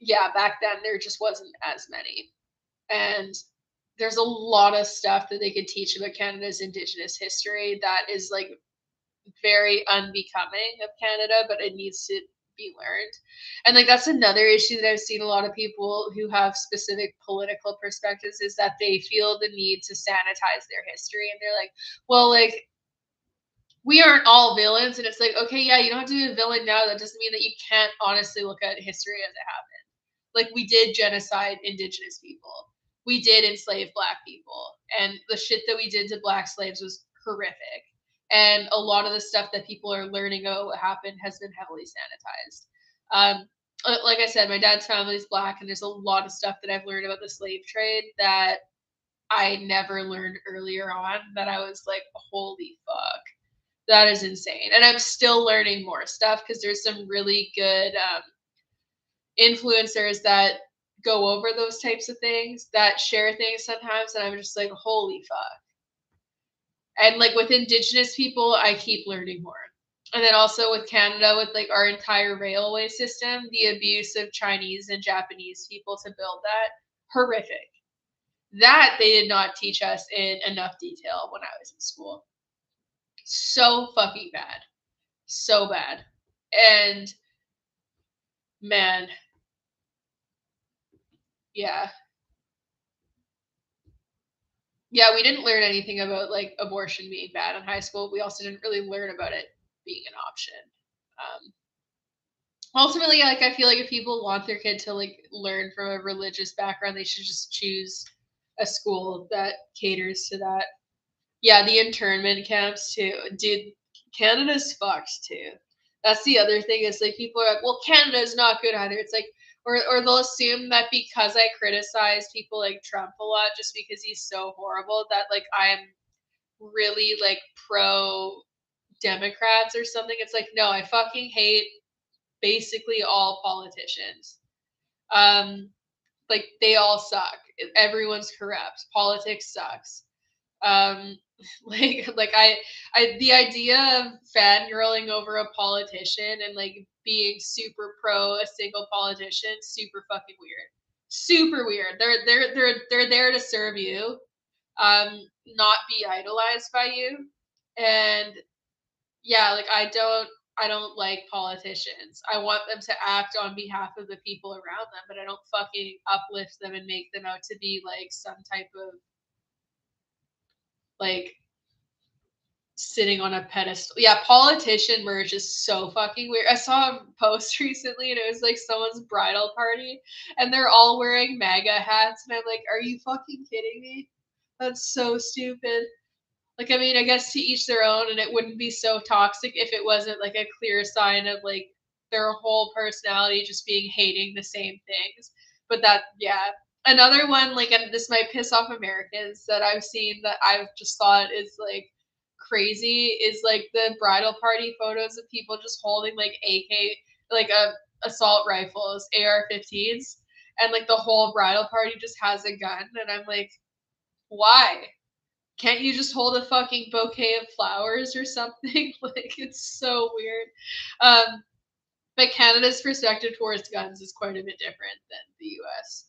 yeah, back then there just wasn't as many. And there's a lot of stuff that they could teach about Canada's Indigenous history that is like very unbecoming of Canada, but it needs to be learned. And like that's another issue that I've seen a lot of people who have specific political perspectives is that they feel the need to sanitize their history. And they're like, well, like we aren't all villains. And it's like, okay, yeah, you don't have to be a villain now. That doesn't mean that you can't honestly look at history as it happened. Like we did genocide Indigenous people. We did enslave Black people. And the shit that we did to Black slaves was horrific. And a lot of the stuff that people are learning about what happened has been heavily sanitized. Like I said, my dad's family is Black, and there's a lot of stuff that I've learned about the slave trade that I never learned earlier on that I was like, holy fuck. That is insane. And I'm still learning more stuff because there's some really good influencers that go over those types of things, that share things sometimes, and I'm just like, holy fuck. And like with Indigenous people, I keep learning more. And then also with Canada, with like our entire railway system, the abuse of Chinese and Japanese people to build that, horrific. That they did not teach us in enough detail when I was in school. So fucking bad. So bad. And man, yeah. Yeah, we didn't learn anything about like abortion being bad in high school. We also didn't really learn about it being an option. Ultimately, like I feel like if people want their kid to like learn from a religious background, they should just choose a school that caters to that. Yeah, the internment camps too. Dude, Canada's fucked too. That's the other thing is like people are like, well, Canada's not good either. It's like or they'll assume that because I criticize people like Trump a lot just because he's so horrible that like I'm really like pro Democrats or something. It's like, no, I fucking hate basically all politicians. Like they all suck. Everyone's corrupt. Politics sucks. Um, like the idea of fangirling over a politician and like being super pro a single politician, super fucking weird. Super weird. They're there to serve you, not be idolized by you. And yeah, like I don't like politicians. I want them to act on behalf of the people around them, but I don't fucking uplift them and make them out to be like some type of like sitting on a pedestal. Yeah, politician merch is so fucking weird. I saw a post recently and it was like someone's bridal party and they're all wearing MAGA hats and I'm like, are you fucking kidding me? That's so stupid. Like, I mean, I guess to each their own, and it wouldn't be so toxic if it wasn't like a clear sign of like their whole personality just being hating the same things. But that, yeah. Another one, like, and this might piss off Americans, that I've seen that I've just thought is like crazy, is like the bridal party photos of people just holding like AK, like assault rifles, AR-15s, and like the whole bridal party just has a gun, and I'm like, why? Can't you just hold a fucking bouquet of flowers or something? Like, it's so weird. Um, but Canada's perspective towards guns is quite a bit different than the US.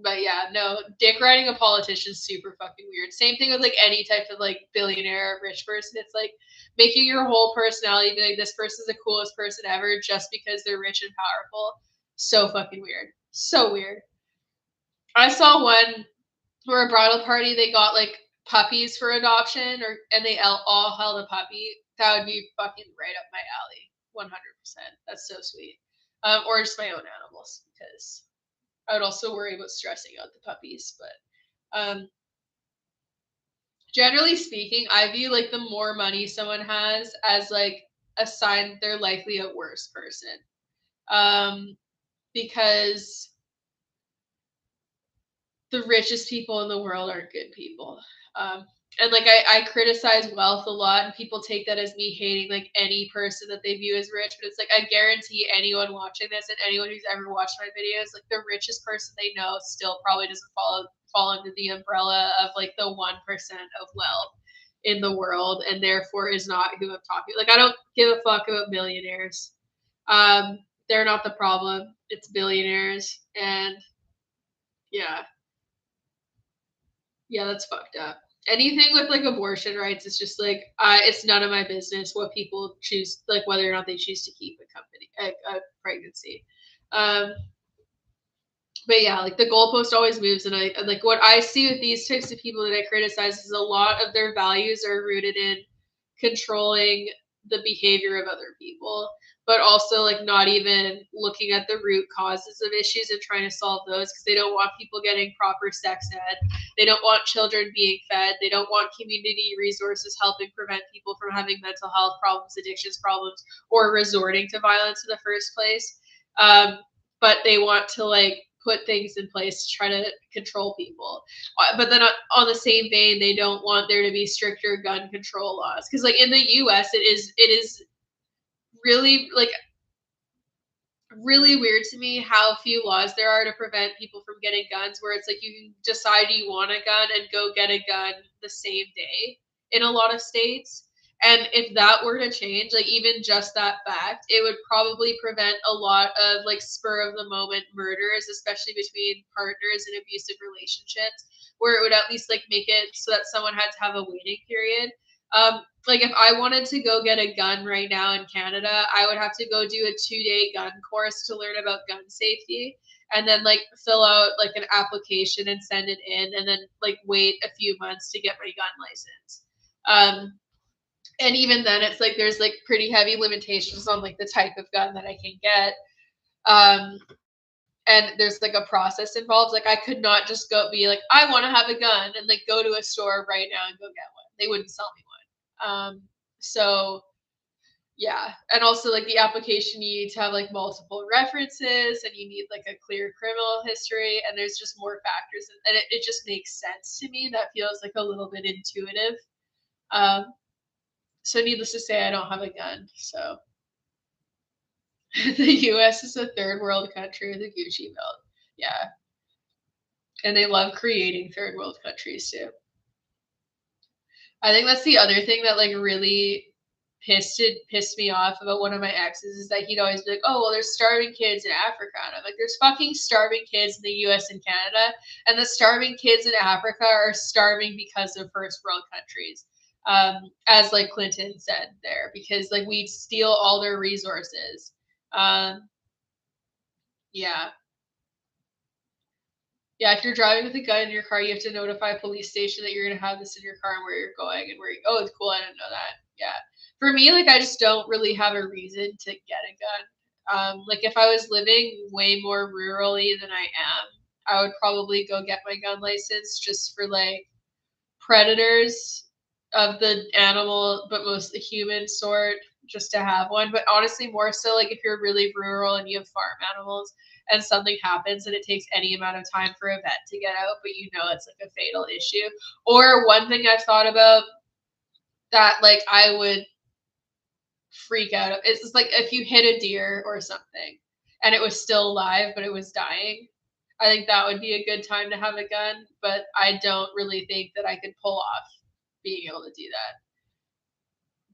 But yeah, no, dick riding a politician is super fucking weird. Same thing with like any type of like billionaire or rich person. It's like making your whole personality be like, this person's the coolest person ever just because they're rich and powerful. So fucking weird. So weird. I saw one where a bridal party, they got like puppies for adoption, or and they all held a puppy. That would be fucking right up my alley. 100%. That's so sweet. Or just my own animals, because I would also worry about stressing out the puppies. But generally speaking, I view like the more money someone has as like a sign they're likely a worse person. Because the richest people in the world aren't good people. And like I criticize wealth a lot, and people take that as me hating like any person that they view as rich. But it's like I guarantee anyone watching this and anyone who's ever watched my videos, like the richest person they know still probably doesn't fall under the umbrella of like the 1% of wealth in the world, and therefore is not who I'm talking. Like I don't give a fuck about millionaires. They're not the problem. It's billionaires, and yeah, yeah, that's fucked up. Anything with like abortion rights is just like it's none of my business what people choose, like whether or not they choose to keep a pregnancy. Um, but yeah, like the goalpost always moves, and I like what I see with these types of people that I criticize is a lot of their values are rooted in controlling the behavior of other people, but also like not even looking at the root causes of issues and trying to solve those, because they don't want people getting proper sex ed, they don't want children being fed, they don't want community resources helping prevent people from having mental health problems, addictions problems, or resorting to violence in the first place. But they want to like put things in place to try to control people. But then on the same vein, they don't want there to be stricter gun control laws, because like in the US it is really like really weird to me how few laws there are to prevent people from getting guns, where it's like you can decide you want a gun and go get a gun the same day in a lot of states. And if that were to change, like even just that fact, it would probably prevent a lot of like spur of the moment murders, especially between partners in abusive relationships, where it would at least like make it so that someone had to have a waiting period. Like if I wanted to go get a gun right now in Canada, I would have to go do a 2-day gun course to learn about gun safety, and then like fill out like an application and send it in, and then like wait a few months to get my gun license. And even then it's like there's like pretty heavy limitations on like the type of gun that I can get. Um, and there's like a process involved. Like I could not just go be like, I want to have a gun and like go to a store right now and go get one. They wouldn't sell me one. So yeah, and also like the application, you need to have like multiple references, and you need like a clear criminal history, and there's just more factors, and it just makes sense to me. That feels like a little bit intuitive. Um, so needless to say, I don't have a gun. So the U.S. is a third world country with a Gucci belt. Yeah, and they love creating third world countries too. I think that's the other thing that like really pissed me off about one of my exes, is that he'd always be like, "Oh, well, there's starving kids in Africa," and I'm like, "There's fucking starving kids in the U.S. and Canada, and the starving kids in Africa are starving because of first world countries." As like Clinton said there, because like we steal all their resources. Um, yeah, yeah, if you're driving with a gun in your car, you have to notify a police station that you're gonna have this in your car and where you're going and where you oh, it's cool, I didn't know that. Yeah. For me, like I just don't really have a reason to get a gun. Like if I was living way more rurally than I am, I would probably go get my gun license just for like predators of the animal, but most the human sort, just to have one. But honestly, more so like if you're really rural and you have farm animals, and something happens and it takes any amount of time for a vet to get out, but you know it's like a fatal issue. Or one thing I've thought about that like I would freak out. It's like if you hit a deer or something and it was still alive but it was dying. I think that would be a good time to have a gun, but I don't really think that I could pull off being able to do that.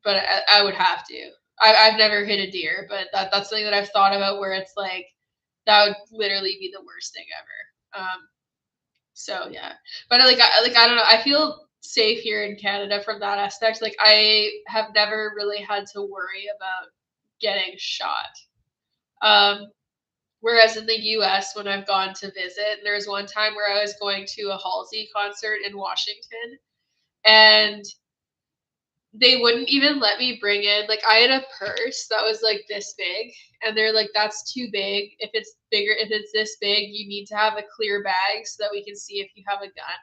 But I would have to. I've never hit a deer, but that's something that I've thought about where it's like that would literally be the worst thing ever. So yeah, but I don't know. I feel safe here in Canada from that aspect. Like I have never really had to worry about getting shot. Um, whereas in the U.S., when I've gone to visit, there was one time where I was going to a Halsey concert in Washington, and they wouldn't even let me bring in like I had a purse that was like this big, and they're like, that's too big. If it's bigger, if it's this big, you need to have a clear bag so that we can see if you have a gun.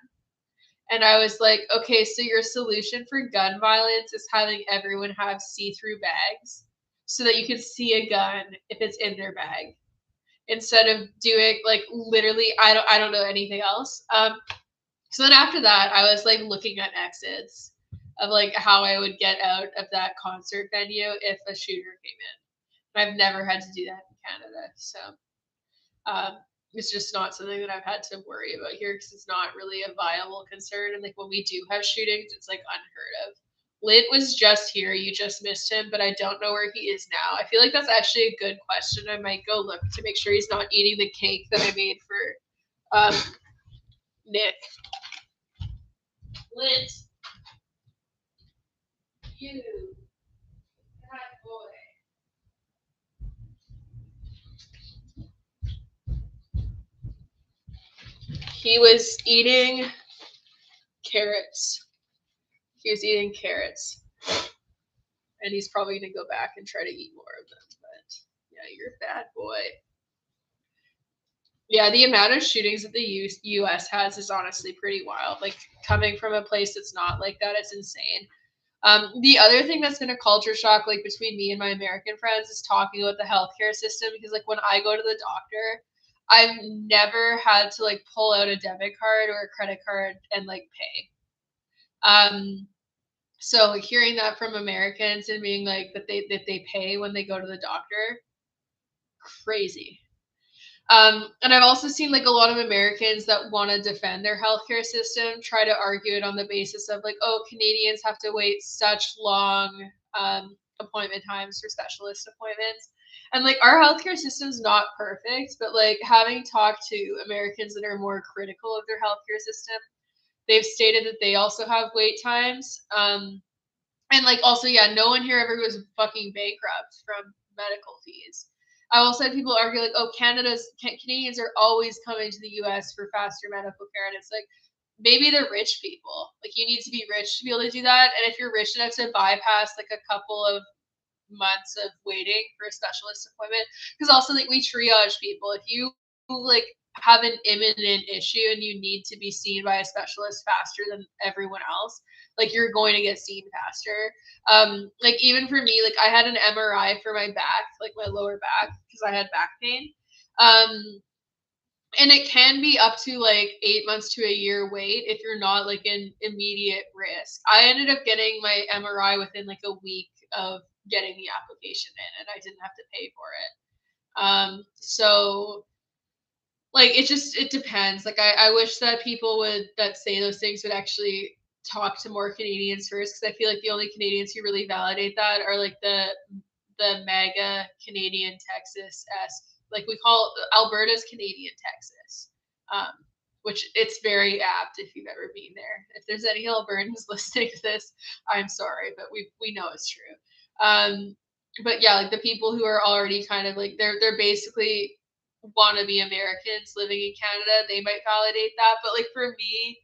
And I was like, okay, so your solution for gun violence is having everyone have see-through bags so that you can see a gun if it's in their bag, instead of doing like literally I don't know anything else. So then after that, I was like looking at exits of like how I would get out of that concert venue if a shooter came in. I've never had to do that in Canada, so it's just not something that I've had to worry about here because it's not really a viable concern. And like when we do have shootings, it's like unheard of. Lint was just here. You just missed him, but I don't know where he is now. I feel like that's actually a good question. I might go look to make sure he's not eating the cake that I made for Nick. Lint. You. Bad boy. He was eating carrots. He was eating carrots. And he's probably going to go back and try to eat more of them. But yeah, you're a bad boy. Yeah, the amount of shootings that the U.S. has is honestly pretty wild. Like coming from a place that's not like that, it's insane. The other thing that's been a culture shock, like between me and my American friends, is talking about the healthcare system because, like, when I go to the doctor, I've never had to like pull out a debit card or a credit card and like pay. So like, hearing that from Americans and being like that they pay when they go to the doctor, crazy. And I've also seen like a lot of Americans that want to defend their healthcare system try to argue it on the basis of like, oh, Canadians have to wait such long appointment times for specialist appointments. And like our healthcare system's not perfect, but like having talked to Americans that are more critical of their healthcare system, they've stated that they also have wait times. And like also, yeah, no one here ever goes fucking bankrupt from medical fees. I also had people argue like, oh, Canadians are always coming to the U.S. for faster medical care, and it's like maybe they're rich people. Like you need to be rich to be able to do that, and if you're rich enough to bypass like a couple of months of waiting for a specialist appointment, because also like we triage people. If you like have an imminent issue and you need to be seen by a specialist faster than everyone else, like you're going to get seen faster. Like even for me, like I had an MRI for my back, like my lower back, because I had back pain. And it can be up to like 8 months to a year wait if you're not like in immediate risk. I ended up getting my MRI within like a week of getting the application in, and I didn't have to pay for it. So like it depends. Like I wish that people that say those things would actually talk to more Canadians first, because I feel like the only Canadians who really validate that are like the mega Canadian Texas-esque, like we call Alberta's Canadian Texas, which it's very apt if you've ever been there. If there's any Albertans listening to this, I'm sorry, but we know it's true. But yeah, like the people who are already kind of like they're basically wannabe Americans living in Canada, they might validate that. But like for me,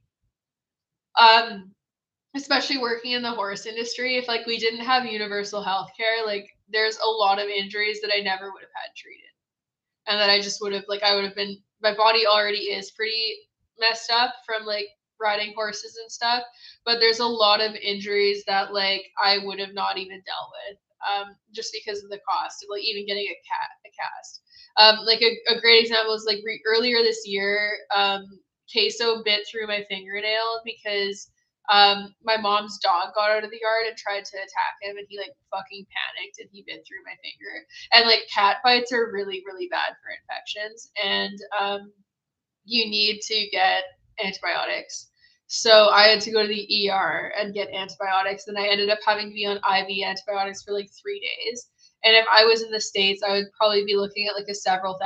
especially working in the horse industry, if like we didn't have universal health care, like there's a lot of injuries that I never would have had treated. And that I just would have like I would have been my body already is pretty messed up from like riding horses and stuff, but there's a lot of injuries that like I would have not even dealt with, just because of the cost of like even getting a cast. Like a great example is like earlier this year, Queso bit through my fingernail because my mom's dog got out of the yard and tried to attack him, and he like fucking panicked and he bit through my finger. And like cat bites are really, really bad for infections, and you need to get antibiotics. So I had to go to the ER and get antibiotics, and I ended up having to be on IV antibiotics for like 3 days. And if I was in the States, I would probably be looking at like a several $1,000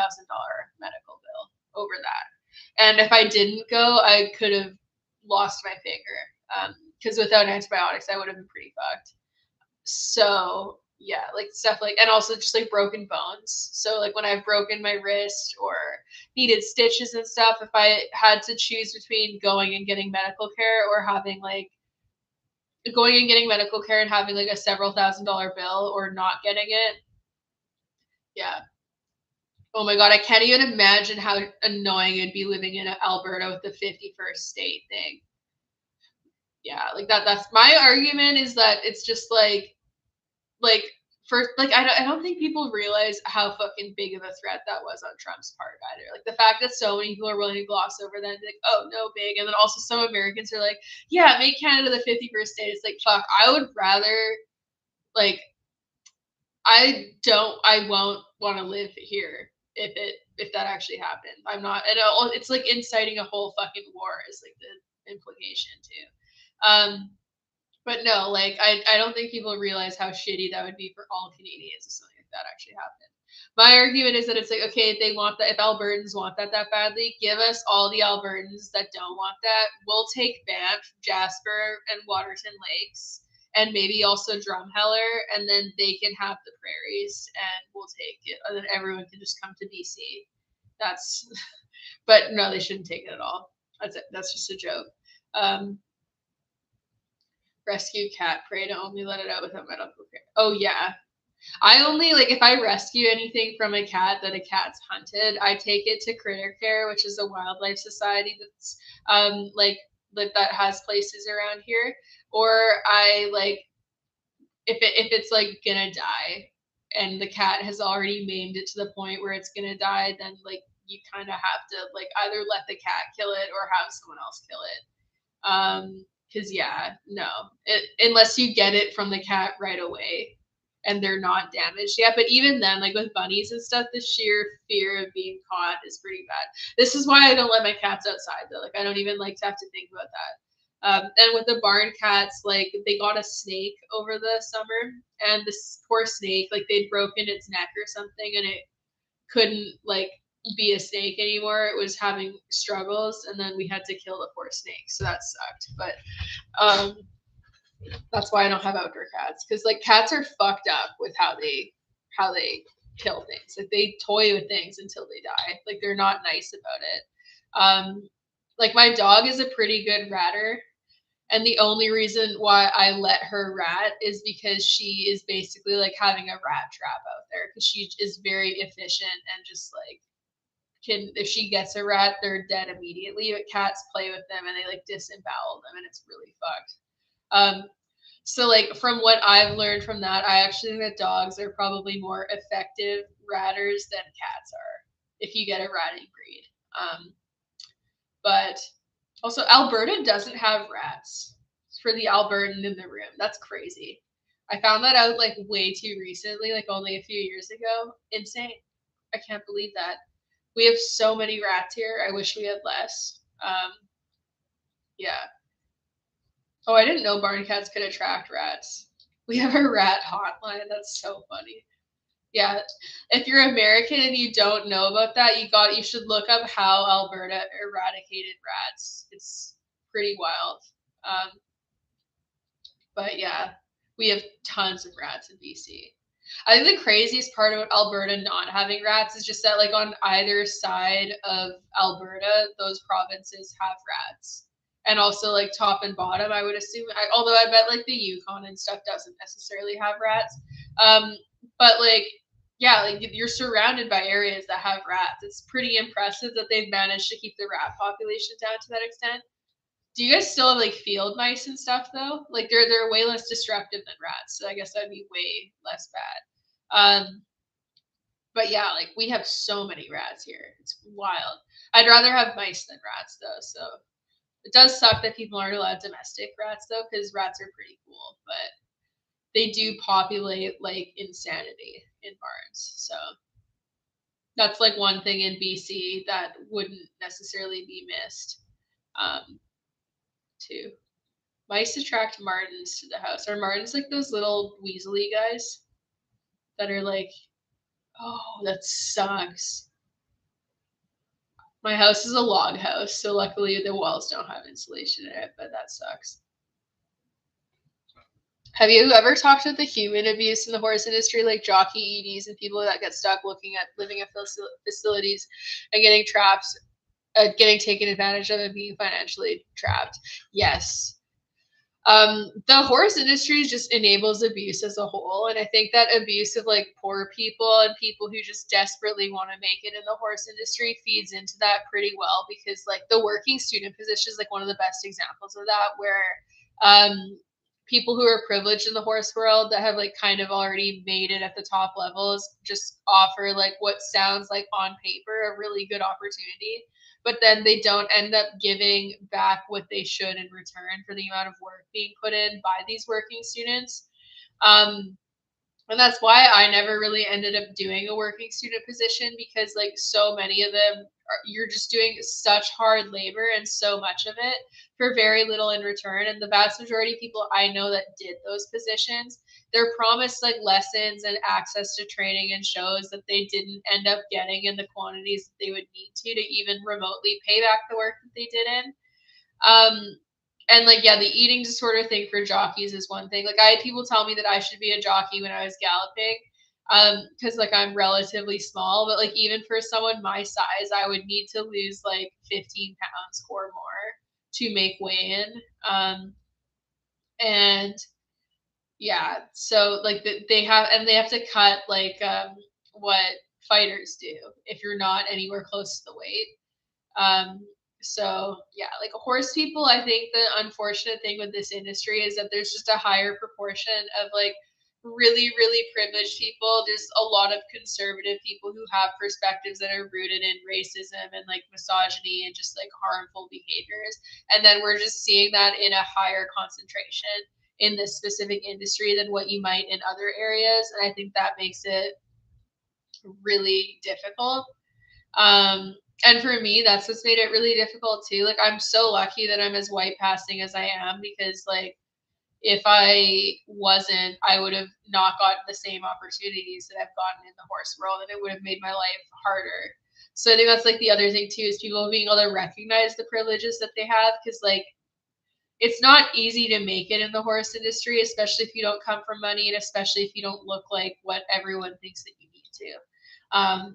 medical bill over that. And if I didn't go, I could have lost my finger because without antibiotics, I would have been pretty fucked. So yeah, like stuff like, and also just like broken bones. So like when I've broken my wrist or needed stitches and stuff, if I had to choose between going and getting medical care or having like going and getting medical care and having like a several $1,000 bill or not getting it, yeah. Oh my god, I can't even imagine how annoying it'd be living in Alberta with the 51st state thing. Yeah, like that's my argument is that it's just like first like I don't think people realize how fucking big of a threat that was on Trump's part either. Like the fact that so many people are willing to gloss over that and be like, oh no big, and then also some Americans are like, yeah, make Canada the 51st state. It's like fuck, I would rather like I won't want to live here if that actually happened. I'm not, and it's like inciting a whole fucking war is like the implication too. But no, like I don't think people realize how shitty that would be for all Canadians if something like that actually happened. My argument is that it's like, okay, if they want that, if Albertans want that badly, give us all the Albertans that don't want that. We'll take Banff, Jasper, and Waterton Lakes, and maybe also Drumheller, and then they can have the prairies, and we'll take it, and then everyone can just come to BC. That's, but no, they shouldn't take it at all. That's it. That's just a joke. Rescue cat, pray to only let it out without medical care. Oh yeah. I only like if I rescue anything from a cat that a cat's hunted, I take it to Critter Care, which is a wildlife society that's like that has places around here. Or I like if it's like gonna die and the cat has already maimed it to the point where it's gonna die, then like you kind of have to like either let the cat kill it or have someone else kill it. Because yeah, no, unless you get it from the cat right away and they're not damaged yet. But even then, like with bunnies and stuff, the sheer fear of being caught is pretty bad. This is why I don't let my cats outside though. Like I don't even like to have to think about that. And with the barn cats, like they got a snake over the summer, and this poor snake, like they'd broken its neck or something, and it couldn't like be a snake anymore. It was having struggles, and then we had to kill the poor snake. So that sucked. But that's why I don't have outdoor cats, because like cats are fucked up with how they kill things. Like they toy with things until they die. Like they're not nice about it. Like my dog is a pretty good ratter. And the only reason why I let her rat is because she is basically like having a rat trap out there, because she is very efficient and just like can, if she gets a rat, they're dead immediately. But cats play with them and they like disembowel them, and it's really fucked. So like from what I've learned from that, I actually think that dogs are probably more effective ratters than cats are if you get a ratting breed. But also Alberta doesn't have rats for the Albertan in the room. That's crazy. I found that out like way too recently, like only a few years ago. Insane. I can't believe that. We have so many rats here. I wish we had less. Yeah. Oh, I didn't know barn cats could attract rats. We have a rat hotline. That's so funny. Yeah. If you're American and you don't know about that, you should look up how Alberta eradicated rats. It's pretty wild. But yeah, we have tons of rats in BC. I think the craziest part about Alberta not having rats is just that like on either side of Alberta, those provinces have rats. And also like top and bottom, I would assume. Although I bet like the Yukon and stuff doesn't necessarily have rats. But like yeah, like you're surrounded by areas that have rats. It's pretty impressive that they've managed to keep the rat population down to that extent. Do you guys still have like field mice and stuff though? Like they're way less destructive than rats, so I guess that'd be way less bad. But yeah, like we have so many rats here. It's wild. I'd rather have mice than rats though. So it does suck that people aren't allowed domestic rats though, because rats are pretty cool. But they do populate like insanity in barns. So that's like one thing in BC that wouldn't necessarily be missed. Too. Mice attract martens to the house. Are martens like those little weaselly guys that are like, oh, that sucks. My house is a log house, so luckily the walls don't have insulation in it, but that sucks. Have you ever talked about the human abuse in the horse industry, like jockey EDs and people that get stuck living at facilities and getting trapped, getting taken advantage of and being financially trapped? Yes. The horse industry just enables abuse as a whole, and I think that abuse of like poor people and people who just desperately want to make it in the horse industry feeds into that pretty well, because like the working student position is like one of the best examples of that, where people who are privileged in the horse world that have like kind of already made it at the top levels just offer like what sounds like on paper a really good opportunity, but then they don't end up giving back what they should in return for the amount of work being put in by these working students. And that's why I never really ended up doing a working student position, because like so many of them you're just doing such hard labor and so much of it for very little in return. And the vast majority of people I know that did those positions, they're promised like lessons and access to training and shows that they didn't end up getting in the quantities that they would need to even remotely pay back the work that they did in. And like, yeah, the eating disorder thing for jockeys is one thing. Like I had people tell me that I should be a jockey when I was galloping, because like I'm relatively small, but like even for someone my size, I would need to lose like 15 pounds or more to make weigh in. And yeah, so like they have to cut like what fighters do if you're not anywhere close to the weight. So yeah, like horse people, I think the unfortunate thing with this industry is that there's just a higher proportion of like really, really privileged people. There's a lot of conservative people who have perspectives that are rooted in racism and like misogyny and just like harmful behaviors. And then we're just seeing that in a higher concentration in this specific industry than what you might in other areas. And I think that makes it really difficult. And for me, that's what's made it really difficult too. Like I'm so lucky that I'm as white passing as I am, because like if I wasn't, I would have not gotten the same opportunities that I've gotten in the horse world, and it would have made my life harder. So I think that's like the other thing too, is people being able to recognize the privileges that they have, because like it's not easy to make it in the horse industry, especially if you don't come from money and especially if you don't look like what everyone thinks that you need to.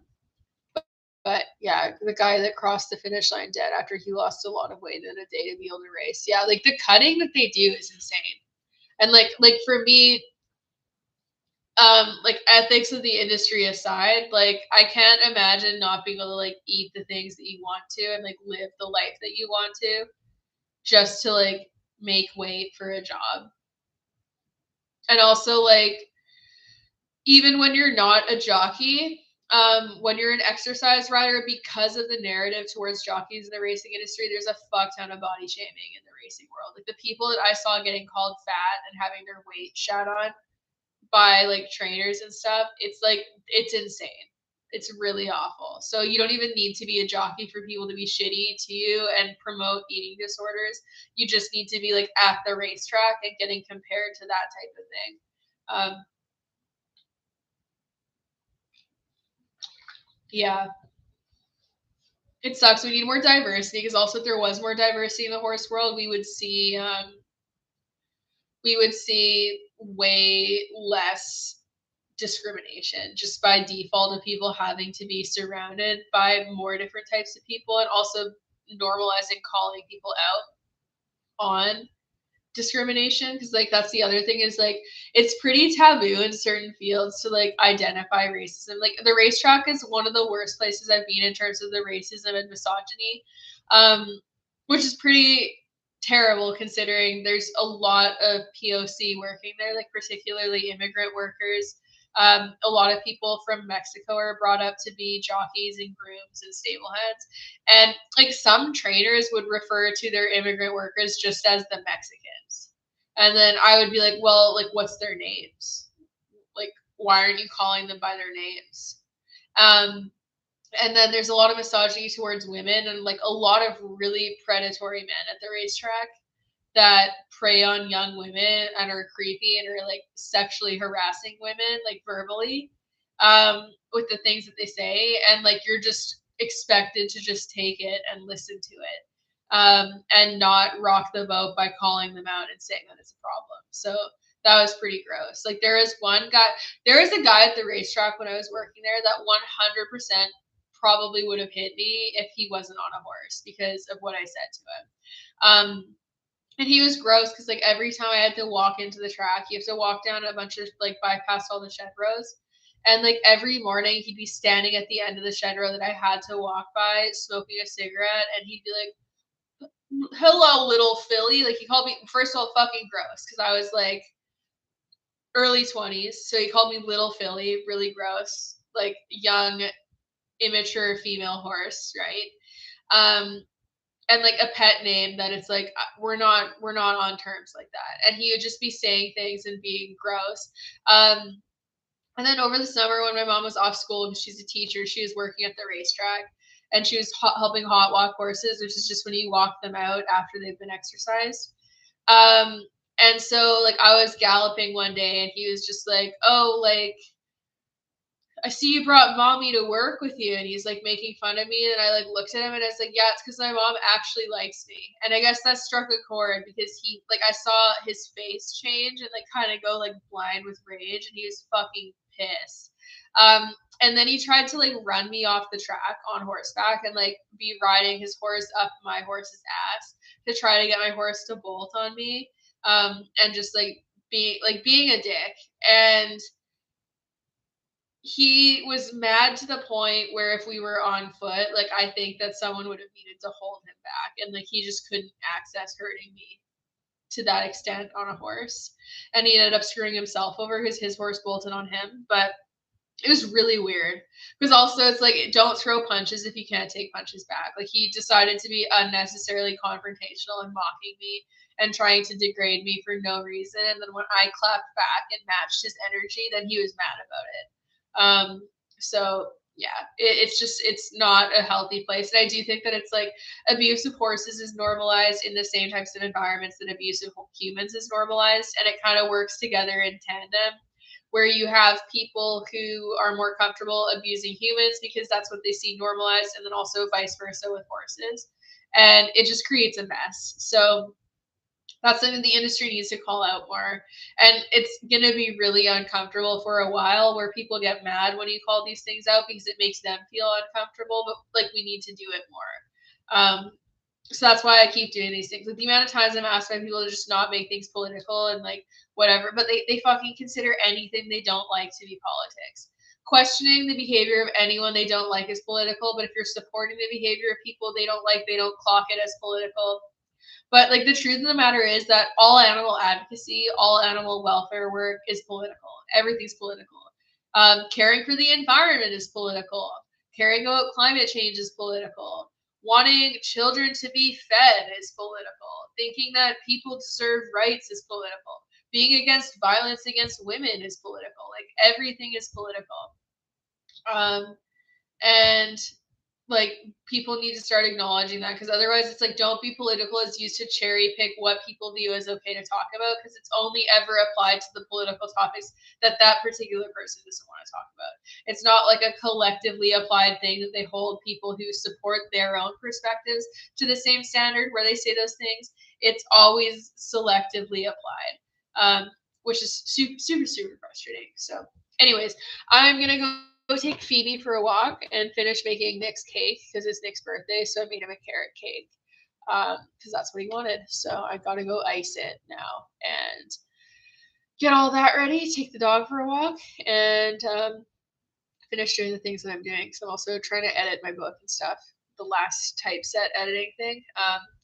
But yeah, the guy that crossed the finish line dead after he lost a lot of weight in a day to be able to race. Yeah, like the cutting that they do is insane. And like for me, like ethics of the industry aside, like I can't imagine not being able to like eat the things that you want to and like live the life that you want to just to like make weight for a job. And also like even when you're not a jockey, when you're an exercise rider, because of the narrative towards jockeys in the racing industry, there's a fuck ton of body shaming in the racing world. Like the people that I saw getting called fat and having their weight shat on by like trainers and stuff, it's like it's insane. It's really awful. So you don't even need to be a jockey for people to be shitty to you and promote eating disorders. You just need to be like at the racetrack and getting compared to that type of thing. Yeah, it sucks. We need more diversity, because also if there was more diversity in the horse world, we would see way less discrimination just by default of people having to be surrounded by more different types of people, and also normalizing calling people out on discrimination, because like that's the other thing is like it's pretty taboo in certain fields to like identify racism. Like the racetrack is one of the worst places I've been in terms of the racism and misogyny, which is pretty terrible considering there's a lot of POC working there, like particularly immigrant workers A lot of people from Mexico are brought up to be jockeys and grooms and stableheads. And like some trainers would refer to their immigrant workers just as the Mexicans. And then I would be like, well, like, what's their names? Like, why aren't you calling them by their names? And then there's a lot of misogyny towards women and like a lot of really predatory men at the racetrack that prey on young women and are creepy and are like sexually harassing women like verbally with the things that they say, and like you're just expected to just take it and listen to it and not rock the boat by calling them out and saying that it's a problem. So that was pretty gross. Like there is a guy at the racetrack when I was working there that 100% probably would have hit me if he wasn't on a horse because of what I said to him. And he was gross because like every time I had to walk into the track, you have to walk down a bunch of like bypass all the shed rows. And like every morning he'd be standing at the end of the shed row that I had to walk by smoking a cigarette, and he'd be like, hello, little Philly. Like he called me, first of all, fucking gross because I was like early 20s. So he called me little Philly, really gross, like young, immature female horse, right? And like a pet name that it's like we're not on terms like that. And he would just be saying things and being gross. And then over the summer when my mom was off school because she's a teacher, she was working at the racetrack and she was helping hot walk horses, which is just when you walk them out after they've been exercised. And so like I was galloping one day and he was just like, oh, like I see you brought mommy to work with you, and he's like making fun of me. And I like looked at him and I was like, yeah, it's because my mom actually likes me. And I guess that struck a chord because he like I saw his face change and like kind of go like blind with rage, and he was fucking pissed. And then he tried to like run me off the track on horseback and like be riding his horse up my horse's ass to try to get my horse to bolt on me. And just like being a dick. And he was mad to the point where if we were on foot, like I think that someone would have needed to hold him back, and like he just couldn't access hurting me to that extent on a horse. And he ended up screwing himself over because his horse bolted on him. But it was really weird because also it's like don't throw punches if you can't take punches back. Like he decided to be unnecessarily confrontational and mocking me and trying to degrade me for no reason. And then when I clapped back and matched his energy, then he was mad about it. So yeah, it's not a healthy place. And I do think that it's like abuse of horses is normalized in the same types of environments that abuse of humans is normalized. And it kind of works together in tandem where you have people who are more comfortable abusing humans because that's what they see normalized. And then also vice versa with horses. And it just creates a mess. So that's something the industry needs to call out more. And it's going to be really uncomfortable for a while where people get mad when you call these things out because it makes them feel uncomfortable. But like, we need to do it more. So that's why I keep doing these things. Like the amount of times I'm asked by people to just not make things political and like whatever, but they fucking consider anything they don't like to be politics. Questioning the behavior of anyone they don't like is political, but if you're supporting the behavior of people they don't like, they don't clock it as political. But like the truth of the matter is that all animal advocacy, all animal welfare work is political. Everything's political. Caring for the environment is political. Caring about climate change is political. Wanting children to be fed is political. Thinking that people deserve rights is political. Being against violence against women is political. Like everything is political. And like people need to start acknowledging that because otherwise it's like don't be political is used to cherry pick what people view as okay to talk about because it's only ever applied to the political topics that particular person doesn't want to talk about. It's not like a collectively applied thing that they hold people who support their own perspectives to the same standard where they say those things. It's always selectively applied, which is super frustrating. So anyways, I'm gonna go take Phoebe for a walk and finish making Nick's cake because it's Nick's birthday. So I made him a carrot cake because that's what he wanted. So I gotta go ice it now and get all that ready. Take the dog for a walk and finish doing the things that I'm doing. So I'm also trying to edit my book and stuff. The last typeset editing thing.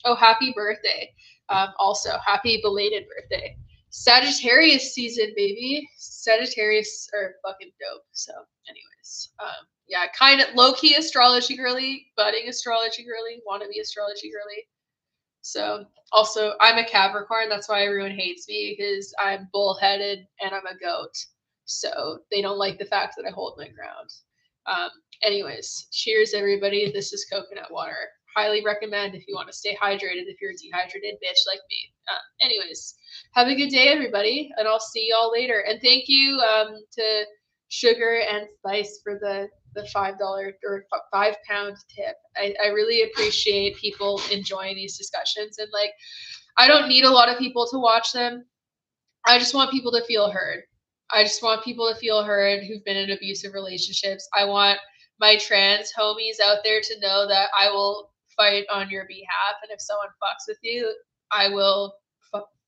Oh, happy birthday! Also, happy belated birthday. Sagittarius season, baby. Sagittarius are fucking dope. So, anyways, yeah, kind of low key astrology girly, budding astrology girly, wannabe astrology girly. So, also, I'm a Capricorn. That's why everyone hates me because I'm bullheaded and I'm a goat. So, they don't like the fact that I hold my ground. Anyways, cheers, everybody. This is coconut water. Highly recommend if you want to stay hydrated if you're a dehydrated bitch like me. Anyways, have a good day, everybody, and I'll see y'all later. And thank you to Sugar and Spice for the $5 or £5 tip. I really appreciate people enjoying these discussions, and like I don't need a lot of people to watch them. I just want people to feel heard. I just want people to feel heard who've been in abusive relationships. I want my trans homies out there to know that I will fight on your behalf, and if someone fucks with you, I will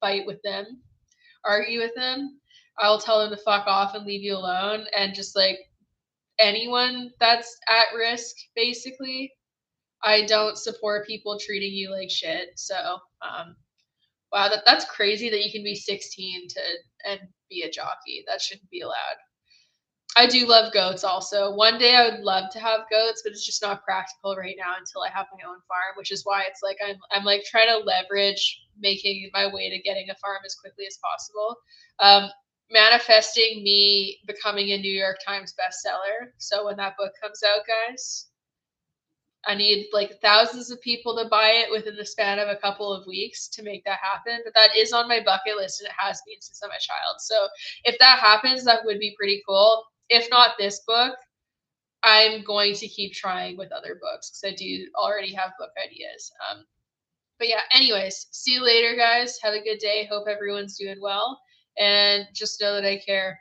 fight with them, argue with them. I'll tell them to fuck off and leave you alone, and just like anyone that's at risk, basically. I don't support people treating you like shit. So, wow, that's crazy that you can be 16 and be a jockey. That shouldn't be allowed. I do love goats also. One day I would love to have goats, but it's just not practical right now until I have my own farm, which is why it's like I'm like trying to leverage making my way to getting a farm as quickly as possible. Manifesting me becoming a New York Times bestseller. So when that book comes out, guys, I need like thousands of people to buy it within the span of a couple of weeks to make that happen. But that is on my bucket list and it has been since I'm a child. So if that happens, that would be pretty cool. If not this book, I'm going to keep trying with other books because I do already have book ideas. But yeah, anyways, see you later, guys. Have a good day. Hope everyone's doing well. And just know that I care.